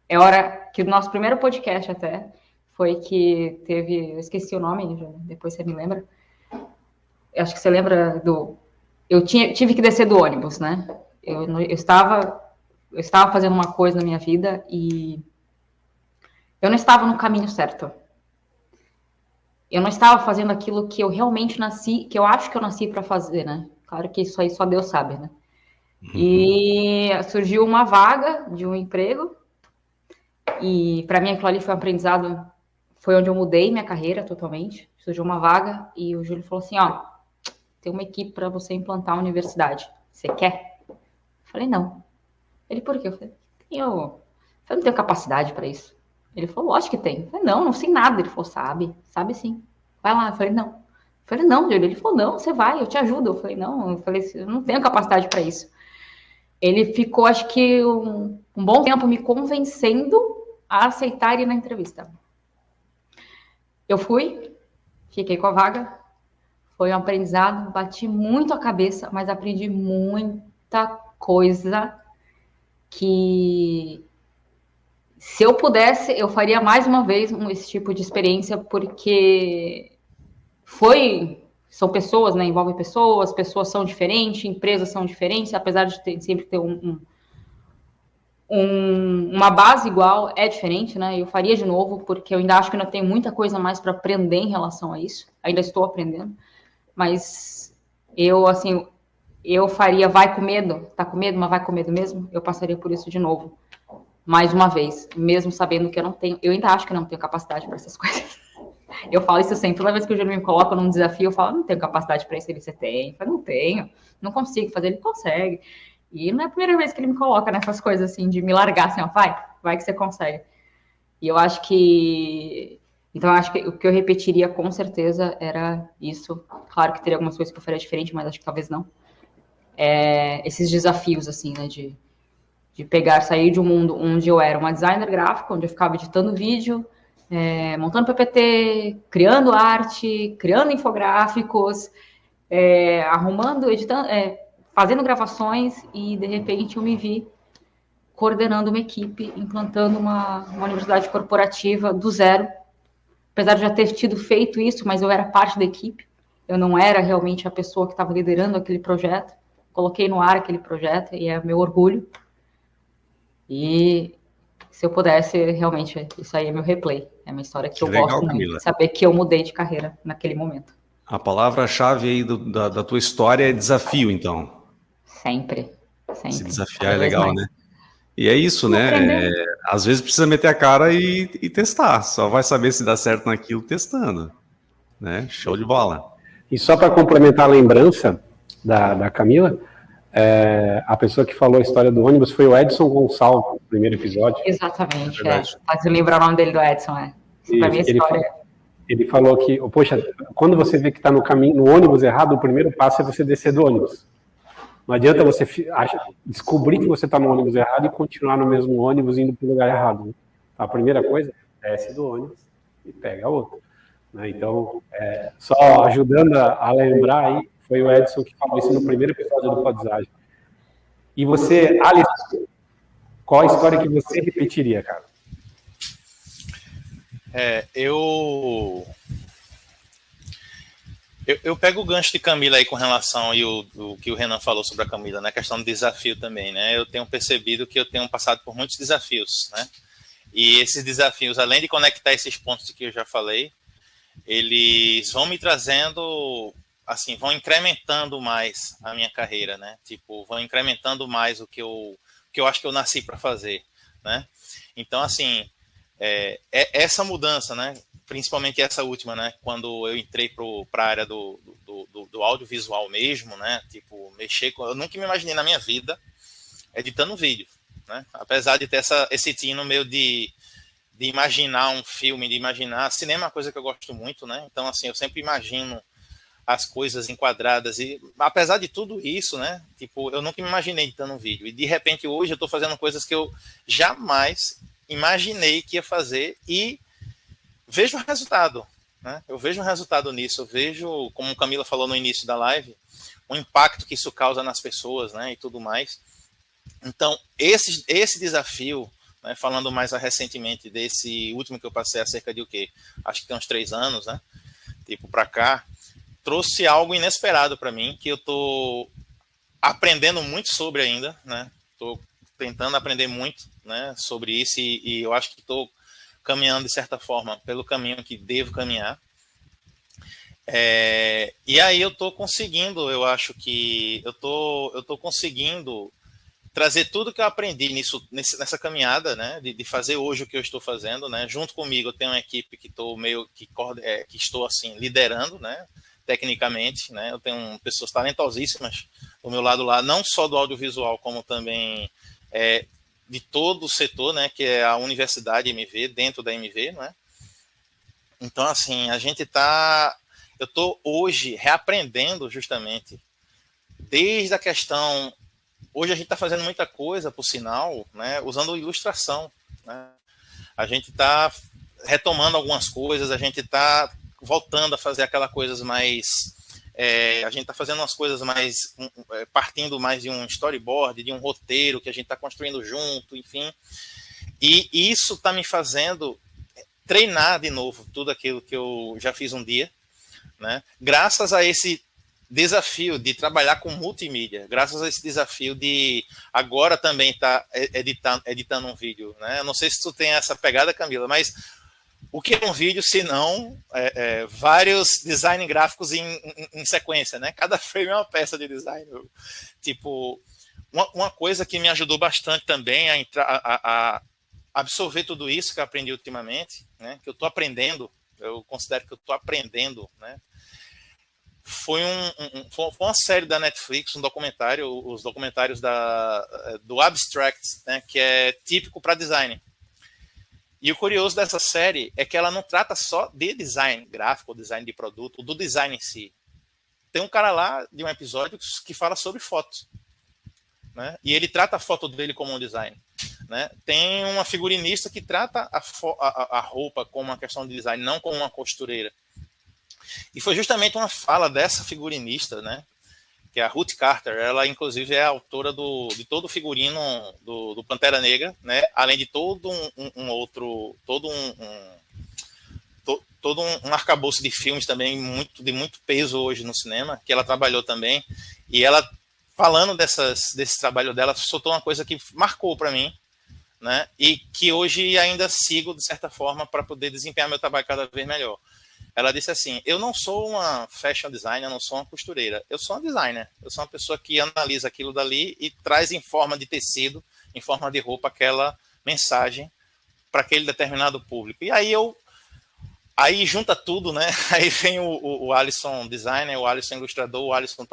É hora que o nosso primeiro podcast até foi que teve, eu esqueci o nome, depois você me lembra. Eu acho que você lembra eu tive que descer do ônibus, né? Eu estava fazendo uma coisa na minha vida e eu não estava no caminho certo. Eu não estava fazendo aquilo que eu realmente nasci, que eu acho que eu nasci para fazer, né? Claro que isso aí só Deus sabe, né? E surgiu uma vaga de um emprego e para mim aquilo ali foi um aprendizado, foi onde eu mudei minha carreira totalmente. Surgiu uma vaga e o Júlio falou assim, ó, tem uma equipe para você implantar a universidade. Você quer? Eu falei, não. Ele, por quê? Eu falei, eu não tenho capacidade para isso. Ele falou, lógico que tem. Eu falei, não sei nada. Ele falou, sabe sim. Vai lá. Eu falei, não. Eu falei, não, Júlio. Ele falou, não, você vai, eu te ajudo. Eu falei, não. Eu não tenho capacidade para isso. Ele ficou, acho que, um bom tempo me convencendo a aceitar ir na entrevista. Eu fui, fiquei com a vaga. Foi um aprendizado, bati muito a cabeça, mas aprendi muita coisa que, se eu pudesse, eu faria mais uma vez esse tipo de experiência, porque são pessoas, né? Envolvem pessoas são diferentes, empresas são diferentes, apesar de sempre ter uma base igual, é diferente, né? Eu faria de novo, porque eu ainda acho que ainda tem muita coisa mais para aprender em relação a isso, ainda estou aprendendo. Mas eu faria, vai com medo, tá com medo, mas vai com medo mesmo, eu passaria por isso de novo, mais uma vez, mesmo sabendo que eu ainda acho que eu não tenho capacidade para essas coisas. Eu falo isso sempre, toda vez que o Júlio me coloca num desafio, eu falo, não tenho capacidade para isso. Ele, você tem? Eu falo, não tenho, não consigo fazer, ele consegue. E não é a primeira vez que ele me coloca nessas coisas assim, de me largar assim, ó, vai que você consegue. E eu acho que... Então, eu acho que o que eu repetiria com certeza era isso. Claro que teria algumas coisas que eu faria diferente, mas acho que talvez não. Esses desafios, assim, né, de sair de um mundo onde eu era uma designer gráfica, onde eu ficava editando vídeo, montando PPT, criando arte, criando infográficos, arrumando, editando, fazendo gravações, e de repente eu me vi coordenando uma equipe, implantando uma universidade corporativa do zero. Apesar de já ter tido feito isso, mas eu era parte da equipe. Eu não era realmente a pessoa que estava liderando aquele projeto. Coloquei no ar aquele projeto e é meu orgulho. E se eu pudesse, realmente, isso aí é meu replay. É uma história que eu legal, gosto muito Camila. de saber que eu mudei de carreira naquele momento. A palavra-chave aí da tua história é desafio, então. Sempre. Se desafiar Cada é vez legal, mais. né? E é isso, Vou né? aprender. Às vezes precisa meter a cara e testar. Só vai saber se dá certo naquilo testando. Né? Show de bola. E só para complementar a lembrança da Camila, a pessoa que falou a história do ônibus foi o Edson Gonçalves, no primeiro episódio. Exatamente, verdade. Faz eu lembrar o nome dele do Edson, Isso pra mim é história. Ele falou que, poxa, quando você vê que está no caminho, no ônibus errado, o primeiro passo é você descer do ônibus. Não adianta você descobrir que você está no ônibus errado e continuar no mesmo ônibus indo para o lugar errado. Né? A primeira coisa, desce do ônibus e pega outro. Né? Então, só ajudando a lembrar aí, foi o Edson que falou isso no primeiro episódio do Podzagem. E você, Alisson, qual a história que você repetiria, cara? Eu pego o gancho de Camila aí com relação ao que o Renan falou sobre a Camila, né? Questão do desafio também, né? Eu tenho percebido que eu tenho passado por muitos desafios, né? E esses desafios, além de conectar esses pontos que eu já falei, eles vão me trazendo, assim, vão incrementando mais a minha carreira, né? Tipo, vão incrementando mais o que eu acho que eu nasci para fazer, né? Então, assim, essa mudança, né? Principalmente essa última, né? Quando eu entrei para a área do audiovisual mesmo, né? Tipo, eu nunca me imaginei na minha vida editando vídeo, né? Apesar de ter esse tino meio de imaginar um filme, de imaginar cinema, é uma coisa que eu gosto muito, né? Então, assim, eu sempre imagino as coisas enquadradas e, apesar de tudo isso, né? Tipo, eu nunca me imaginei editando um vídeo e, de repente, hoje eu estou fazendo coisas que eu jamais imaginei que ia fazer e vejo o resultado, né? Eu vejo um resultado nisso, eu vejo, como a Camila falou no início da live, o impacto que isso causa nas pessoas, né? E tudo mais. Então, esse desafio, né, falando mais recentemente desse último que eu passei há cerca de acho que tem uns 3 anos, né? Tipo, para cá, trouxe algo inesperado para mim, que eu tô aprendendo muito sobre ainda, né? Tô tentando aprender muito, né, sobre isso e eu acho que estou caminhando, de certa forma, pelo caminho que devo caminhar. E aí eu estou conseguindo, eu acho que eu tô conseguindo trazer tudo que eu aprendi nessa caminhada, né, de fazer hoje o que eu estou fazendo, né. Junto comigo eu tenho uma equipe que estou assim liderando, né, tecnicamente, né. Eu tenho pessoas talentosíssimas do meu lado lá, não só do audiovisual, como também de todo o setor, né, que é a Universidade MV, dentro da MV, né? Então, assim, eu estou hoje reaprendendo justamente, desde a questão, hoje a gente está fazendo muita coisa, por sinal, né, usando ilustração, né? A gente está retomando algumas coisas, a gente está voltando a fazer aquelas coisas mais... a gente está fazendo umas coisas mais, partindo mais de um storyboard, de um roteiro que a gente está construindo junto, enfim. E isso está me fazendo treinar de novo tudo aquilo que eu já fiz um dia, né? Graças a esse desafio de trabalhar com multimídia, graças a esse desafio de agora também estar editando um vídeo, né? Eu não sei se tu tem essa pegada, Camila, mas o que é um vídeo, se não vários design gráficos em sequência, né? Cada frame é uma peça de design. Tipo, uma coisa que me ajudou bastante também a absorver tudo isso que eu aprendi ultimamente, né? Que eu estou aprendendo, eu considero que eu estou aprendendo, né? Foi uma série da Netflix, um documentário, os documentários do Abstract, né? Que é típico para design. E o curioso dessa série é que ela não trata só de design gráfico, design de produto, do design em si. Tem um cara lá de um episódio que fala sobre fotos, né? E ele trata a foto dele como um design, né? Tem uma figurinista que trata a roupa como uma questão de design, não como uma costureira. E foi justamente uma fala dessa figurinista, né, que é a Ruth Carter. Ela, inclusive, é a autora de todo o figurino do Pantera Negra, né? Além de todo um arcabouço de filmes também de muito peso hoje no cinema, que ela trabalhou também. E ela, falando desse trabalho dela, soltou uma coisa que marcou para mim, né? E que hoje ainda sigo, de certa forma, para poder desempenhar meu trabalho cada vez melhor. Ela disse assim: eu não sou uma fashion designer, eu não sou uma costureira, eu sou uma designer, eu sou uma pessoa que analisa aquilo dali e traz em forma de tecido, em forma de roupa, aquela mensagem para aquele determinado público. E aí junta tudo, né? Aí vem o Alisson designer, o Alisson ilustrador, o Alisson...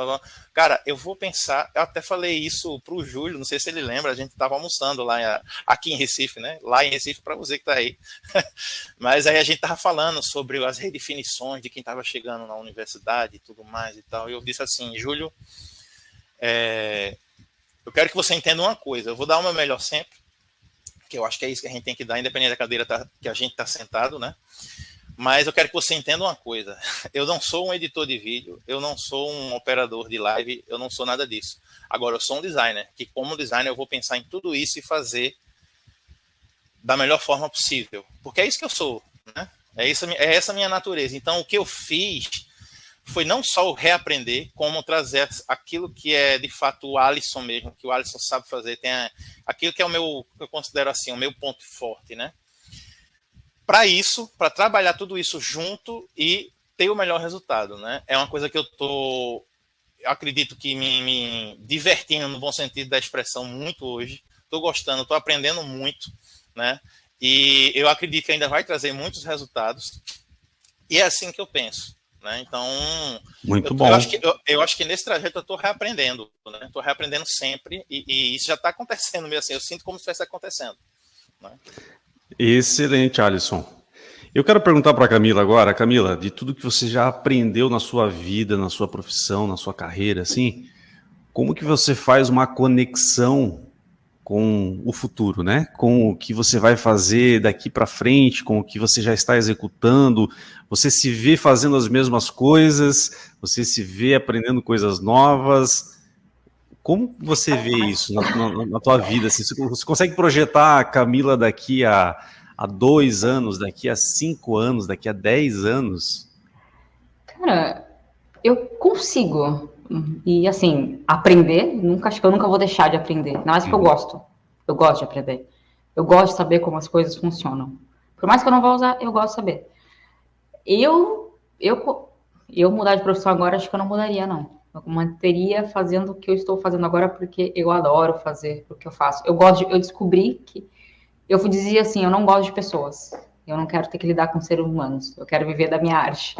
Cara, eu vou pensar... Eu até falei isso pro Júlio, não sei se ele lembra, a gente estava almoçando lá aqui em Recife, né? Lá em Recife, para você que tá aí. Mas aí a gente tava falando sobre as redefinições de quem estava chegando na universidade e tudo mais e tal. E eu disse assim: Júlio, eu quero que você entenda uma coisa, eu vou dar o meu melhor sempre, que eu acho que é isso que a gente tem que dar, independente da cadeira que a gente tá sentado, né? Mas eu quero que você entenda uma coisa: eu não sou um editor de vídeo, eu não sou um operador de live, eu não sou nada disso. Agora, eu sou um designer, que como designer eu vou pensar em tudo isso e fazer da melhor forma possível. Porque é isso que eu sou, né? É essa a minha natureza. Então, o que eu fiz foi não só o reaprender, como trazer aquilo que é, de fato, o Alisson mesmo, que o Alisson sabe fazer. Tem aquilo que é eu considero assim, o meu ponto forte, né? Para isso, para trabalhar tudo isso junto e ter o melhor resultado, né? É uma coisa que eu acredito que me divertindo, no bom sentido da expressão, muito hoje. Estou gostando, estou aprendendo muito, né? E eu acredito que ainda vai trazer muitos resultados. E é assim que eu penso, né? Então, muito bom. Eu acho que nesse trajeto eu estou reaprendendo, né? Estou reaprendendo sempre e isso já está acontecendo meio assim. Eu sinto como se estivesse acontecendo, né? Excelente, Alisson. Eu quero perguntar para a Camila agora, Camila, de tudo que você já aprendeu na sua vida, na sua profissão, na sua carreira, assim, como que você faz uma conexão com o futuro, né? Com o que você vai fazer daqui para frente, com o que você já está executando. Você se vê fazendo as mesmas coisas, você se vê aprendendo coisas novas. Como você vê isso na tua vida? Assim, você consegue projetar a Camila daqui a 2 anos, daqui a 5 anos, daqui a 10 anos? Cara, eu consigo. E assim, aprender, acho que eu nunca vou deixar de aprender. Não é isso que eu gosto. Eu gosto de aprender. Eu gosto de saber como as coisas funcionam. Por mais que eu não vá usar, eu gosto de saber. Eu mudar de profissão agora, acho que eu não mudaria, não. Eu manteria fazendo o que eu estou fazendo agora, porque eu adoro fazer o que eu faço. Eu descobri que eu dizia assim: eu não gosto de pessoas. Eu não quero ter que lidar com seres humanos. Eu quero viver da minha arte.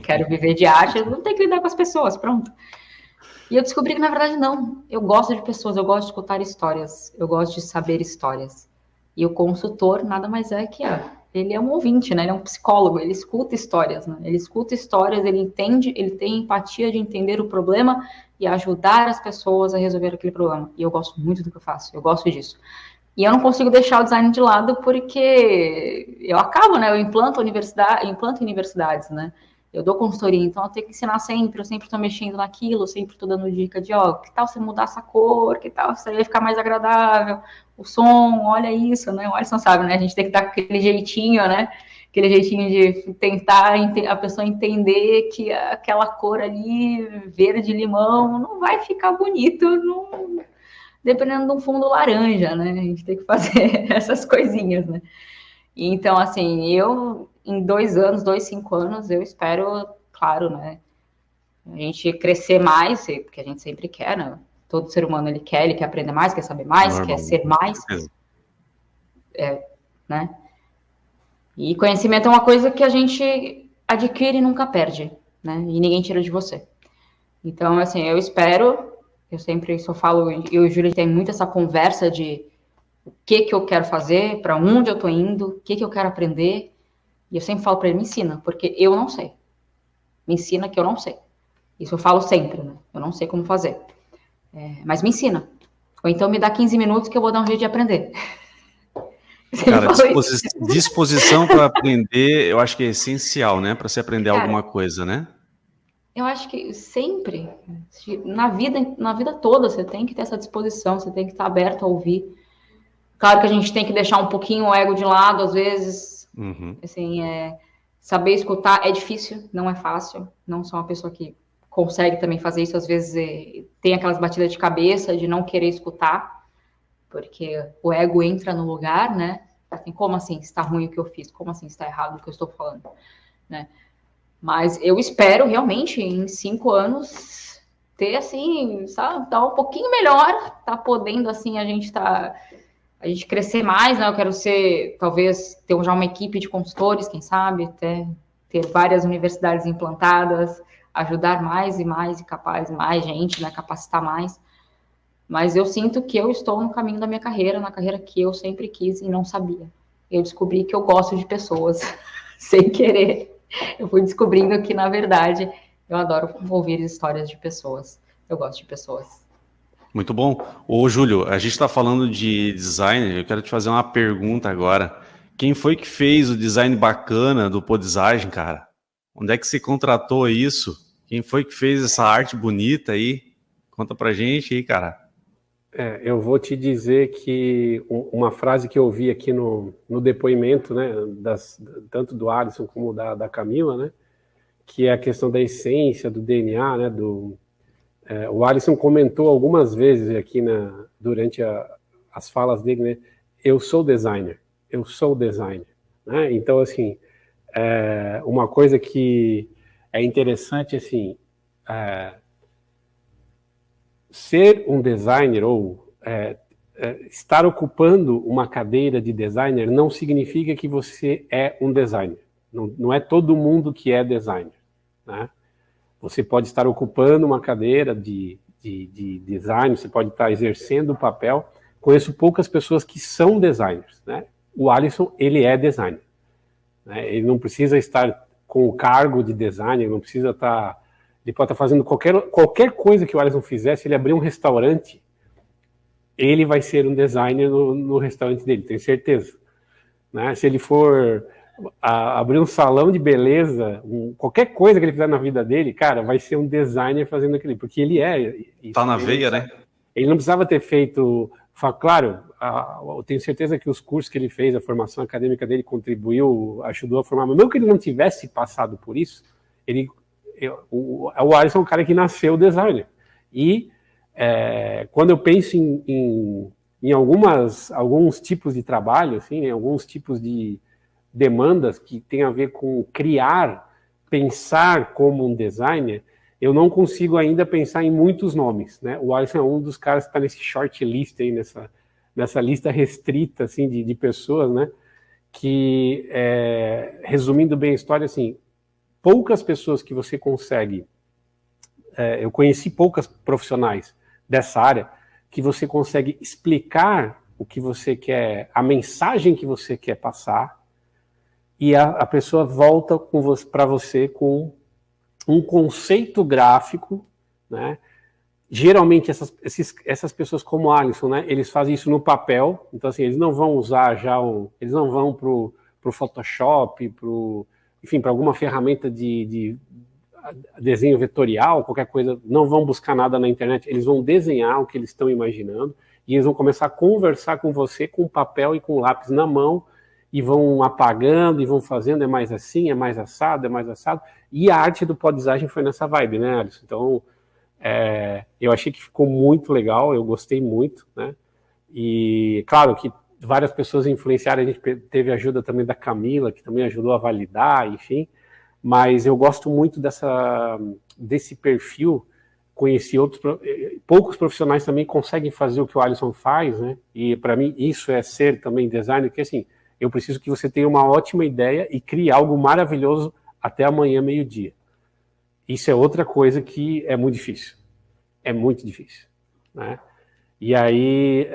Quero viver de arte, eu não tenho que lidar com as pessoas, pronto. E eu descobri que, na verdade, não. Eu gosto de pessoas, eu gosto de escutar histórias, eu gosto de saber histórias. E o consultor nada mais é que ele é um ouvinte, né? Ele é um psicólogo, ele escuta histórias, né? Ele escuta histórias, ele entende, ele tem empatia de entender o problema e ajudar as pessoas a resolver aquele problema. E eu gosto muito do que eu faço, eu gosto disso. E eu não consigo deixar o design de lado porque eu acabo, né? Eu implanto universidades, né? Eu dou consultoria, então eu tenho que ensinar sempre, eu sempre estou mexendo naquilo, eu sempre estou dando dica de, que tal você mudar essa cor, que tal isso aí vai ficar mais agradável, o som, olha isso, né? O Alisson sabe, né? A gente tem que dar aquele jeitinho, né? Aquele jeitinho de tentar a pessoa entender que aquela cor ali, verde-limão, não vai ficar bonito, dependendo de um fundo laranja, né? A gente tem que fazer essas coisinhas, né? Então, assim, em 2 anos, 5 anos, eu espero, claro, né? A gente crescer mais, porque a gente sempre quer, né? Todo ser humano, ele quer aprender mais, quer saber mais, quer ser mais. Né? E conhecimento é uma coisa que a gente adquire e nunca perde, né? E ninguém tira de você. Então, assim, eu espero, eu sempre só falo, eu e o Júlio tem muito essa conversa de o que eu quero fazer, para onde eu tô indo, o que eu quero aprender. E eu sempre falo para ele: me ensina, porque eu não sei. Me ensina que eu não sei. Isso eu falo sempre, né? Eu não sei como fazer. Mas me ensina. Ou então me dá 15 minutos que eu vou dar um jeito de aprender. Cara, disposição para aprender, eu acho que é essencial, né? Para se aprender alguma coisa, né? Eu acho que sempre, na vida toda, você tem que ter essa disposição, você tem que estar aberto a ouvir. Claro que a gente tem que deixar um pouquinho o ego de lado, às vezes, assim, saber escutar é difícil, não é fácil. Não sou uma pessoa que consegue também fazer isso, às vezes tem aquelas batidas de cabeça de não querer escutar, porque o ego entra no lugar, né? Assim, como assim está ruim o que eu fiz? Como assim está errado o que eu estou falando? Né? Mas eu espero realmente em 5 anos ter assim, sabe, tá um pouquinho melhor, tá podendo assim a gente crescer mais, né? Eu quero talvez ter já uma equipe de consultores, quem sabe, ter várias universidades implantadas, ajudar mais e mais e capaz mais gente, né? Capacitar mais. Mas eu sinto que eu estou no caminho da minha carreira, na carreira que eu sempre quis e não sabia. Eu descobri que eu gosto de pessoas, sem querer. Eu fui descobrindo que, na verdade, eu adoro ouvir histórias de pessoas. Eu gosto de pessoas. Muito bom. Ô, Júlio, a gente está falando de design, eu quero te fazer uma pergunta agora. Quem foi que fez o design bacana do Podizagem, cara? Onde é que você contratou isso? Quem foi que fez essa arte bonita aí? Conta pra gente aí, cara. Eu vou te dizer que uma frase que eu ouvi aqui no depoimento, né, tanto do Alisson como da Camila, né, que é a questão da essência, do DNA, né, o Alisson comentou algumas vezes aqui durante as falas dele, né, eu sou designer, né, então, assim, uma coisa que é interessante, assim, ser um designer ou estar ocupando uma cadeira de designer não significa que você é um designer. Não é todo mundo que é designer, né? Você pode estar ocupando uma cadeira de design, você pode estar exercendo o papel. Conheço poucas pessoas que são designers, né? O Alisson, ele é designer, né? Ele não precisa estar com o cargo de designer, não precisa estar... Ele pode estar fazendo qualquer coisa que o Alisson fizesse. Se ele abrir um restaurante, ele vai ser um designer no restaurante dele, tenho certeza, né? Se ele for abrir um salão de beleza, qualquer coisa que ele fizer na vida dele, cara, vai ser um designer fazendo aquilo, porque ele é isso. Tá na veia, né? Ele não precisava ter feito... Claro, eu tenho certeza que os cursos que ele fez, a formação acadêmica dele contribuiu, ajudou a formar, mas mesmo que ele não tivesse passado por isso, o Alisson é um cara que nasceu designer. E quando eu penso em alguns tipos de trabalho, assim, em alguns tipos de demandas que tem a ver com pensar como um designer, eu não consigo ainda pensar em muitos nomes, né? O Alisson é um dos caras que está nesse short list aí, nessa lista restrita, assim, de pessoas, né? Que, resumindo bem a história, assim, poucas pessoas que você consegue... eu conheci poucas profissionais dessa área que você consegue explicar o que você quer, a mensagem que você quer passar, e a pessoa volta para você com um conceito gráfico, né? Geralmente essas pessoas como Alisson, né? Eles fazem isso no papel, então assim, eles não vão usar eles não vão pro Photoshop, enfim, para alguma ferramenta de desenho vetorial, qualquer coisa, não vão buscar nada na internet, eles vão desenhar o que eles estão imaginando, e eles vão começar a conversar com você com papel e com lápis na mão, e vão apagando, e vão fazendo, é mais assim, é mais assado, e a arte do Podizagem foi nessa vibe, né, Alisson? Então, eu achei que ficou muito legal, eu gostei muito, né, e claro que várias pessoas influenciaram, a gente teve ajuda também da Camila, que também ajudou a validar, enfim, mas eu gosto muito desse perfil. Conheci poucos profissionais também conseguem fazer o que o Alisson faz, né? E para mim isso é ser também designer, porque assim, eu preciso que você tenha uma ótima ideia e crie algo maravilhoso até amanhã, meio-dia. Isso é outra coisa que é muito difícil, né? E aí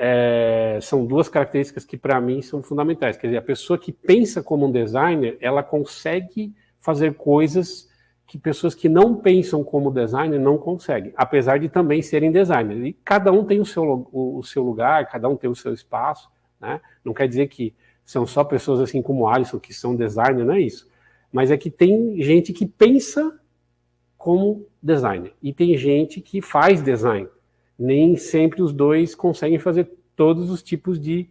são duas características que para mim são fundamentais. Quer dizer, a pessoa que pensa como um designer, ela consegue fazer coisas que pessoas que não pensam como designer não conseguem, apesar de também serem designers. E cada um tem o seu lugar, cada um tem o seu espaço, né? Não quer dizer que são só pessoas assim como o Alisson que são designer, não é isso. Mas é que tem gente que pensa como designer. E tem gente que faz design. Nem sempre os dois conseguem fazer todos os tipos de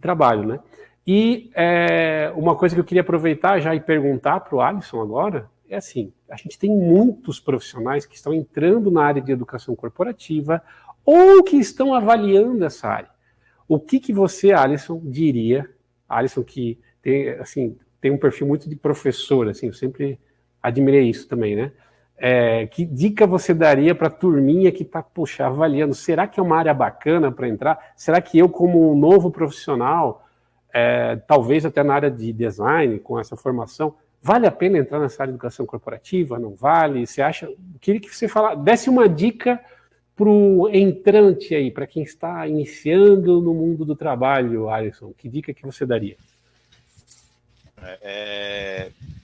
trabalho, né? E uma coisa que eu queria aproveitar já e perguntar para o Alisson agora é assim, a gente tem muitos profissionais que estão entrando na área de educação corporativa ou que estão avaliando essa área. O que você, Alisson, diria, Alisson que tem um perfil muito de professor, assim, eu sempre admirei isso também, né? Que dica você daria para a turminha que está, avaliando? Será que é uma área bacana para entrar? Será que eu, como um novo profissional, talvez até na área de design, com essa formação, vale a pena entrar nessa área de educação corporativa? Não vale? Você acha? Queria que você desse uma dica para o entrante aí, para quem está iniciando no mundo do trabalho, Alisson. Que dica que você daria?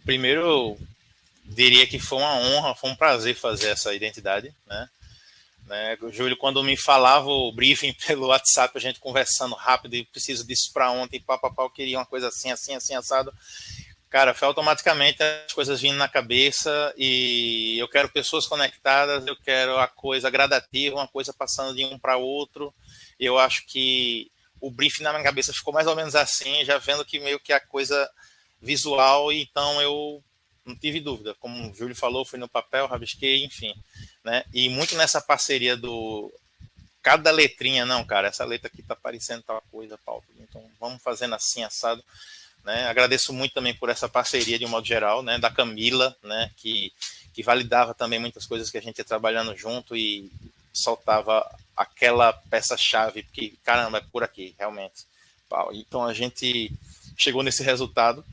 Primeiro, eu diria que foi uma honra, foi um prazer fazer essa identidade, né? O Júlio, quando me falava o briefing pelo WhatsApp, a gente conversando rápido, e preciso disso para ontem, eu queria uma coisa assim, assado. Cara, foi automaticamente as coisas vindo na cabeça, e eu quero pessoas conectadas, eu quero a coisa gradativa, uma coisa passando de um para outro. Eu acho que o briefing na minha cabeça ficou mais ou menos assim, já vendo que meio que a coisa visual, então eu não tive dúvida. Como o Júlio falou, fui no papel, rabisquei, enfim, né? E muito nessa parceria do cada letrinha, não, cara, essa letra aqui tá parecendo tal coisa, Paulo, então vamos fazendo assim, assado, né? Agradeço muito também por essa parceria de um modo geral, né, da Camila, né, que validava também muitas coisas que a gente ia trabalhando junto e soltava aquela peça-chave, que, caramba, é por aqui, realmente. Então a gente chegou nesse resultado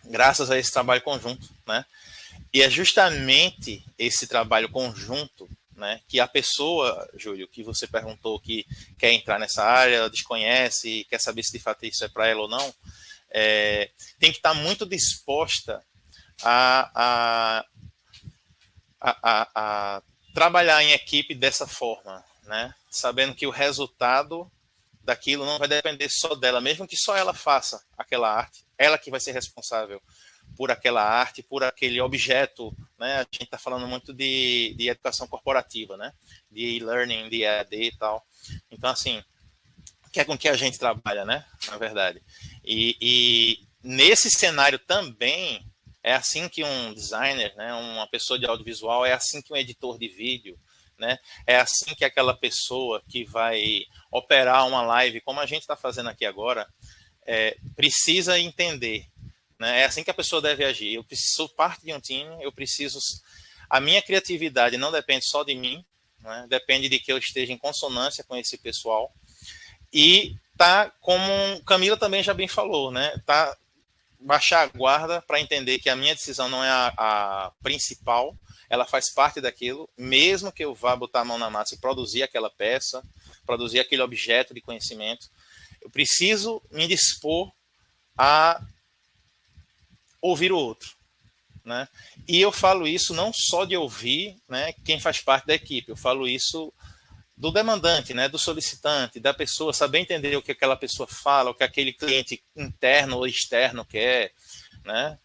graças a esse trabalho conjunto, né? E é justamente esse trabalho conjunto, né, que a pessoa, Júlio, que você perguntou que quer entrar nessa área, desconhece, quer saber se de fato isso é para ela ou não, tem que estar muito disposta a trabalhar em equipe dessa forma, né? Sabendo que o resultado daquilo não vai depender só dela, mesmo que só ela faça aquela arte, ela que vai ser responsável por aquela arte, por aquele objeto, né? A gente está falando muito de educação corporativa, né? De e-learning, de EAD e tal. Então, assim, que é com que a gente trabalha, né? Na verdade. E nesse cenário também é assim que um designer, né? Uma pessoa de audiovisual, é assim que um editor de vídeo, né? É assim que aquela pessoa que vai operar uma live, como a gente está fazendo aqui agora, precisa entender, né? É assim que a pessoa deve agir. Eu sou parte de um time, a minha criatividade não depende só de mim, né? Depende de que eu esteja em consonância com esse pessoal. E tá, como Camila também já bem falou, né? Tá, baixar a guarda para entender que a minha decisão não é a principal, ela faz parte daquilo, mesmo que eu vá botar a mão na massa e produzir aquela peça, produzir aquele objeto de conhecimento, eu preciso me dispor a ouvir o outro, né? E eu falo isso não só de ouvir, né, quem faz parte da equipe, eu falo isso do demandante, né, do solicitante, da pessoa, saber entender o que aquela pessoa fala, o que aquele cliente interno ou externo quer, né,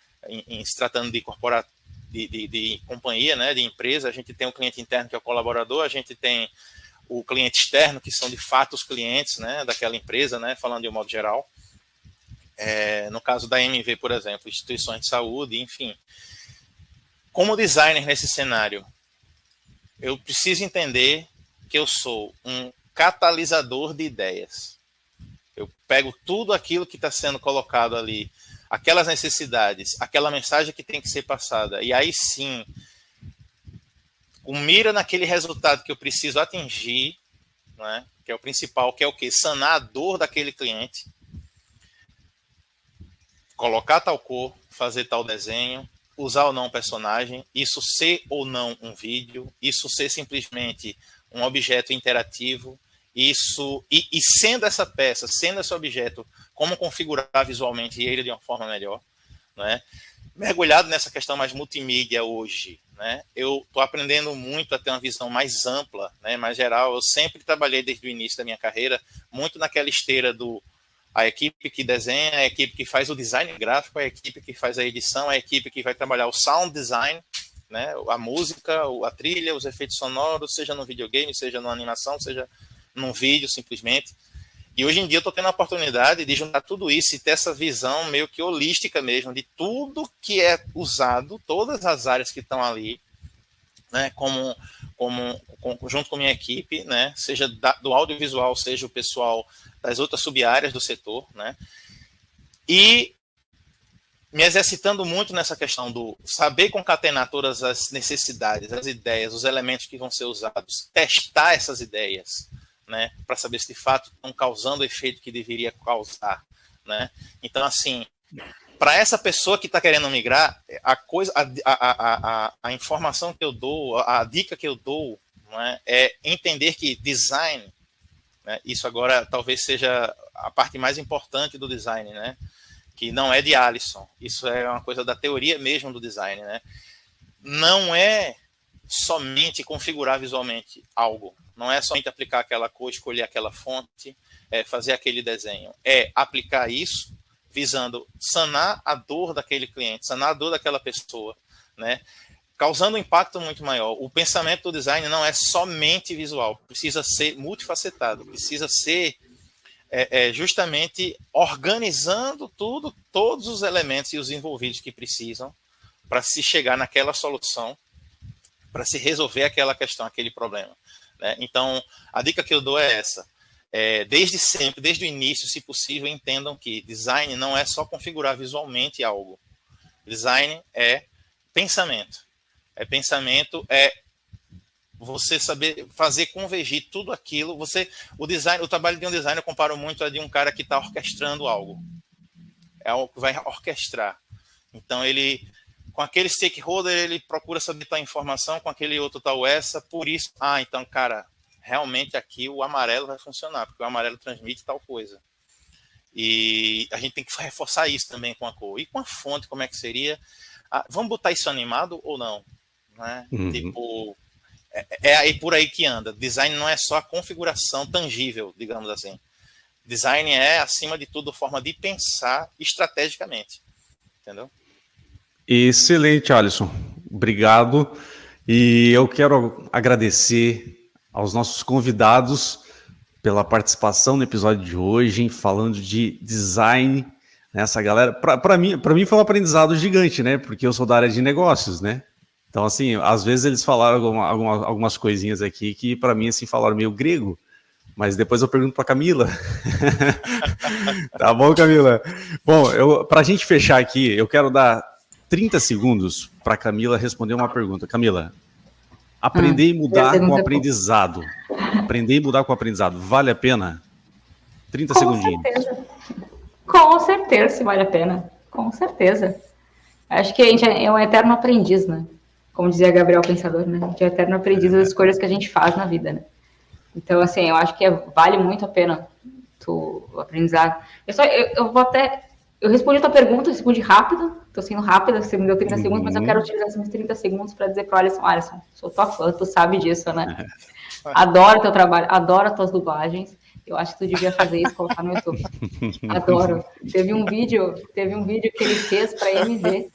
se tratando de corporativo, de companhia, né, de empresa. A gente tem o cliente interno, que é o colaborador, a gente tem o cliente externo, que são de fato os clientes, né, daquela empresa, né, falando de um modo geral. No caso da MV, por exemplo, instituições de saúde, enfim. Como designer nesse cenário, eu preciso entender que eu sou um catalisador de ideias. Eu pego tudo aquilo que está sendo colocado ali, aquelas necessidades, aquela mensagem que tem que ser passada, e aí sim, com mira naquele resultado que eu preciso atingir, né, que é o principal, que é o quê? Sanar a dor daquele cliente, colocar tal cor, fazer tal desenho, usar ou não um personagem, isso ser ou não um vídeo, isso ser simplesmente um objeto interativo, isso e sendo essa peça, sendo esse objeto, como configurar visualmente ele de uma forma melhor, né? Mergulhado nessa questão mais multimídia hoje, né? Eu estou aprendendo muito a ter uma visão mais ampla, né, mais geral. Eu sempre trabalhei desde o início da minha carreira muito naquela esteira do a equipe que desenha, a equipe que faz o design gráfico, a equipe que faz a edição, a equipe que vai trabalhar o sound design, né? A música, a trilha, os efeitos sonoros, seja no videogame, seja numa animação, seja num vídeo, simplesmente. E hoje em dia eu estou tendo a oportunidade de juntar tudo isso e ter essa visão meio que holística mesmo, de tudo que é usado, todas as áreas que estão ali, né, junto com a minha equipe, né, seja do audiovisual, seja o pessoal das outras sub-áreas do setor, né, e me exercitando muito nessa questão do saber concatenar todas as necessidades, as ideias, os elementos que vão ser usados, testar essas ideias, né, para saber se de fato estão causando o efeito que deveria causar, né. Então, assim, para essa pessoa que está querendo migrar, a informação que eu dou, a dica que eu dou, né, é entender que design, né, isso agora talvez seja a parte mais importante do design, né, que não é de Alisson, isso é uma coisa da teoria mesmo do design, né, não é somente configurar visualmente algo, não é somente aplicar aquela cor, escolher aquela fonte, fazer aquele desenho, é aplicar isso visando sanar a dor daquele cliente, sanar a dor daquela pessoa, né? Causando um impacto muito maior. O pensamento do design não é somente visual, precisa ser multifacetado, precisa ser justamente organizando todos os elementos e os envolvidos que precisam para se chegar naquela solução, para se resolver aquela questão, aquele problema, né? Então, a dica que eu dou é essa. Desde sempre, desde o início, se possível, entendam que design não é só configurar visualmente algo. Design é pensamento. É você saber fazer convergir tudo aquilo. O trabalho de um designer eu comparo muito a de um cara que está orquestrando algo. É algo que vai orquestrar. Então, ele, com aquele stakeholder, ele procura saber tal informação, com aquele outro tal essa, por isso, então, cara, realmente aqui o amarelo vai funcionar, porque o amarelo transmite tal coisa. E a gente tem que reforçar isso também com a cor. E com a fonte, como é que seria? Vamos botar isso animado ou não? Né? Tipo, aí por aí que anda. Design não é só a configuração tangível, digamos assim. Design é, acima de tudo, forma de pensar estrategicamente. Entendeu? Excelente, Alisson. Obrigado. E eu quero agradecer aos nossos convidados pela participação no episódio de hoje, falando de design. Essa galera, para mim foi um aprendizado gigante, né? Porque eu sou da área de negócios, né? Então, assim, às vezes eles falaram algumas coisinhas aqui que para mim, assim, falaram meio grego, mas depois eu pergunto para Camila. Tá bom, Camila? Bom, para a gente fechar aqui, eu quero dar 30 segundos para Camila responder uma pergunta. Camila, aprender e mudar com o aprendizado. Aprender e mudar com o aprendizado. Vale a pena? 30 segundinhos. Certeza. Com certeza vale a pena. Com certeza. Acho que a gente é um eterno aprendiz, né? Como dizia Gabriel Pensador, né? A gente é um eterno aprendiz das escolhas que a gente faz na vida, né? Então, assim, eu acho que vale muito a pena o aprendizado. Eu vou até... Eu respondi a tua pergunta, eu respondi rápido. Tô sendo rápida, você me deu 30 segundos, mas eu quero utilizar esses 30 segundos para dizer para o Alisson, sou tua fã, tu sabe disso, né? Adoro teu trabalho, adoro as tuas dublagens. Eu acho que tu devia fazer isso, colocar no YouTube. Adoro. Teve um vídeo que ele fez para a MV.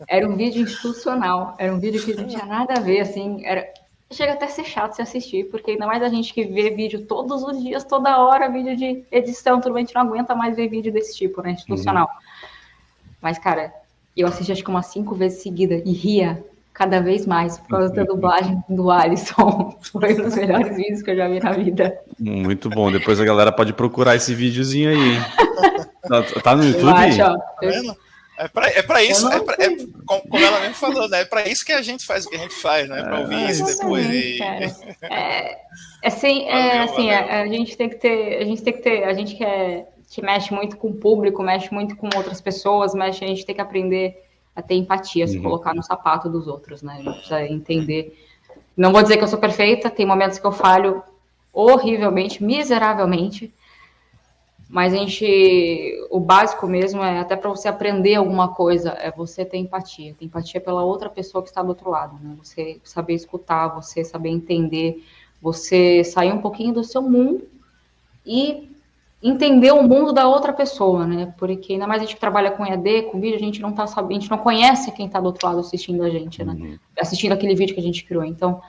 Era um vídeo institucional, era um vídeo que não tinha nada a ver, assim, chega até a ser chato se assistir, porque ainda mais a gente que vê vídeo todos os dias, toda hora, vídeo de edição, tudo bem, a gente não aguenta mais ver vídeo desse tipo, né, institucional. Mas, cara, eu assisti acho que umas 5 vezes seguida e ria cada vez mais por causa da dublagem do Alisson. Foi um dos melhores vídeos que eu já vi na vida. Muito bom, depois a galera pode procurar esse videozinho aí, hein? Tá no YouTube? É para isso, como ela mesmo falou, né? É para isso que a gente faz o que a gente faz, né? Para ouvir isso depois. A gente tem que ter, a gente que mexe muito com o público, mexe muito com outras pessoas, a gente tem que aprender a ter empatia, se colocar no sapato dos outros, né? A gente precisa entender. Não vou dizer que eu sou perfeita, tem momentos que eu falho horrivelmente, miseravelmente, mas o básico mesmo é, até para você aprender alguma coisa, é você ter empatia pela outra pessoa que está do outro lado, né? Você saber escutar, você saber entender, você sair um pouquinho do seu mundo e entender o mundo da outra pessoa, né? Porque ainda mais a gente que trabalha com EAD, com vídeo, a gente não tá sabendo, a gente não conhece quem tá do outro lado assistindo a gente, né? Assistindo aquele vídeo que a gente criou. Então,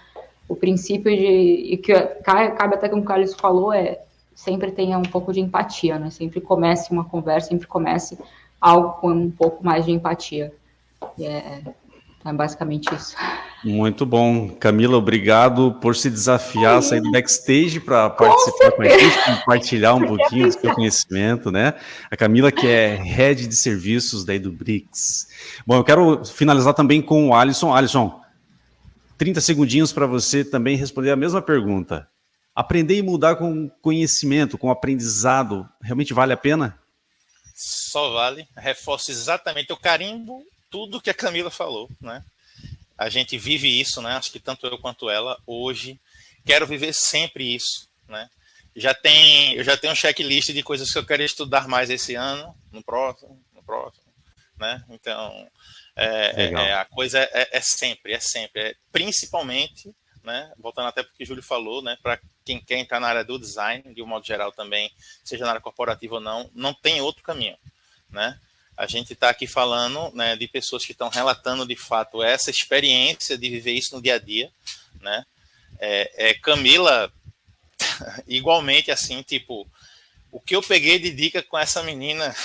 o princípio e que cabe até como o Carlos falou, sempre tenha um pouco de empatia, né? Sempre comece uma conversa, sempre comece algo com um pouco mais de empatia. E é basicamente isso. Muito bom. Camila, obrigado por se desafiar a sair do backstage para participar com a gente, compartilhar um pouquinho do seu conhecimento, né? A Camila, que é Head de Serviços daí do Brix. Bom, eu quero finalizar também com o Alisson. Alisson, 30 segundinhos para você também responder a mesma pergunta. Aprender e mudar com conhecimento, com aprendizado, realmente vale a pena? Só vale. Reforço exatamente, eu carimbo tudo que a Camila falou, né? A gente vive isso, né? Acho que tanto eu quanto ela hoje. Quero viver sempre isso, né? Eu já tenho um checklist de coisas que eu quero estudar mais esse ano, no próximo, né? Então, a coisa é sempre, principalmente, né? Voltando até porque o Júlio falou, né? Para quem quer entrar na área do design, de um modo geral também, seja na área corporativa ou não tem outro caminho, né? A gente está aqui falando, né, de pessoas que estão relatando de fato essa experiência de viver isso no dia a dia, né? Camila, igualmente assim, tipo, o que eu peguei de dica com essa menina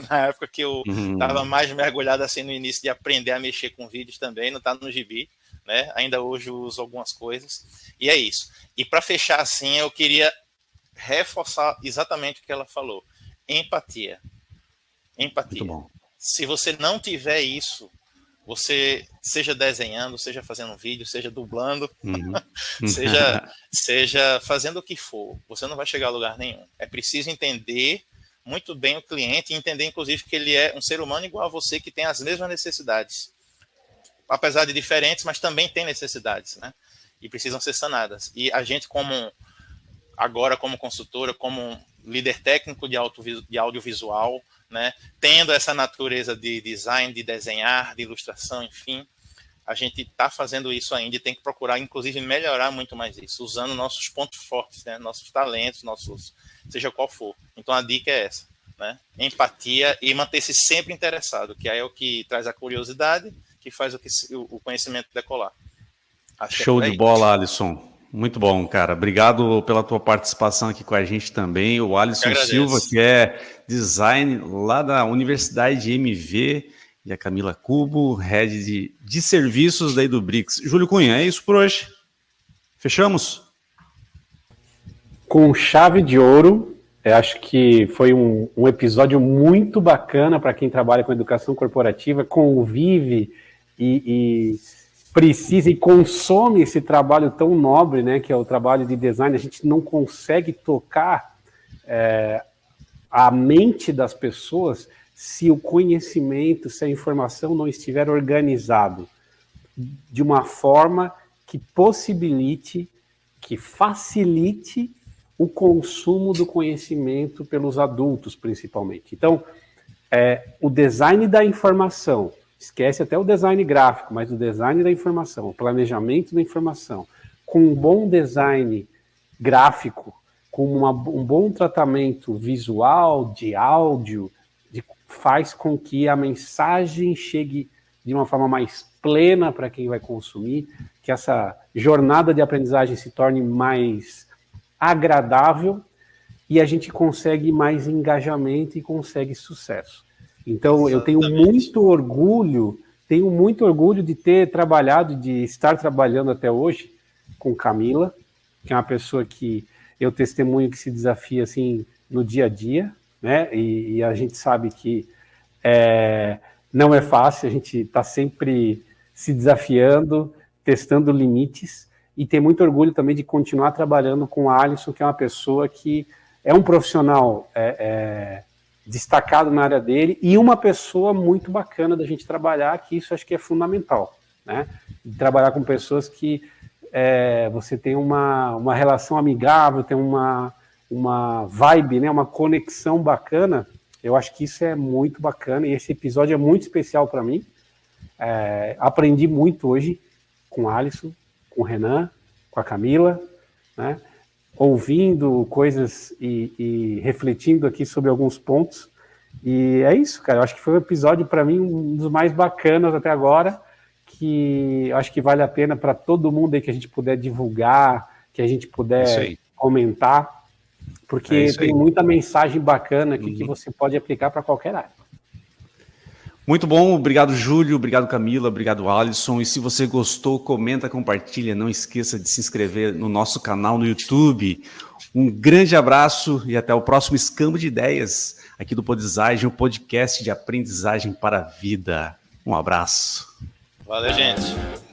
na época que eu estava mais mergulhado assim no início de aprender a mexer com vídeos também, não está no gibi, né? Ainda hoje eu uso algumas coisas e é isso. E para fechar assim, eu queria reforçar exatamente o que ela falou: empatia. Empatia. Se você não tiver isso, você seja desenhando, seja fazendo um vídeo, seja dublando, seja fazendo o que for, você não vai chegar a lugar nenhum. É preciso entender muito bem o cliente e entender, inclusive, que ele é um ser humano igual a você, que tem as mesmas necessidades. Apesar de diferentes, mas também tem necessidades, né? E precisam ser sanadas. E a gente, agora como consultora, como líder técnico de audiovisual, né, tendo essa natureza de design, de desenhar, de ilustração, enfim, a gente está fazendo isso ainda e tem que procurar, inclusive, melhorar muito mais isso, usando nossos pontos fortes, né, nossos talentos, seja qual for. Então, a dica é essa, né, empatia e manter-se sempre interessado, que aí é o que traz a curiosidade, que faz o conhecimento decolar. Show de bola, Alisson. Muito bom, cara. Obrigado pela tua participação aqui com a gente também. O Alisson Silva, que é design lá da Universidade MV, e a Camila Cubo, head de serviços daí do Brix. Júlio Cunha, é isso por hoje. Fechamos? Com chave de ouro. Eu acho que foi um episódio muito bacana para quem trabalha com educação corporativa, convive e precisa e consome esse trabalho tão nobre, né, que é o trabalho de design. A gente não consegue tocar a mente das pessoas se o conhecimento, se a informação não estiver organizado de uma forma que possibilite, que facilite o consumo do conhecimento pelos adultos, principalmente. Então, o design da informação, esquece até o design gráfico, mas o design da informação, o planejamento da informação, com um bom design gráfico, com um bom tratamento visual, de áudio, faz com que a mensagem chegue de uma forma mais plena para quem vai consumir, que essa jornada de aprendizagem se torne mais agradável e a gente consegue mais engajamento e consegue sucesso. Então, eu tenho muito orgulho de ter trabalhado, de estar trabalhando até hoje com Camila, que é uma pessoa que eu testemunho que se desafia assim no dia a dia, né? E a gente sabe que não é fácil, a gente está sempre se desafiando, testando limites, e ter muito orgulho também de continuar trabalhando com a Alisson, que é uma pessoa que é um profissional destacado na área dele e uma pessoa muito bacana da gente trabalhar, que isso acho que é fundamental, né? Trabalhar com pessoas que você tem uma relação amigável, tem uma vibe, né? Uma conexão bacana. Eu acho que isso é muito bacana e esse episódio é muito especial para mim. Aprendi muito hoje com o Alisson, com o Renan, com a Camila, né? ouvindo coisas e refletindo aqui sobre alguns pontos. E é isso, cara. Eu acho que foi um episódio, para mim, um dos mais bacanas até agora, que eu acho que vale a pena para todo mundo aí que a gente puder divulgar, que a gente puder comentar, porque tem muita mensagem bacana aqui que você pode aplicar para qualquer área. Muito bom, obrigado Júlio, obrigado Camila, obrigado Alisson. E se você gostou, comenta, compartilha, não esqueça de se inscrever no nosso canal no YouTube. Um grande abraço e até o próximo Escambo de Ideias aqui do Podizagem, o podcast de aprendizagem para a vida. Um abraço. Valeu, gente.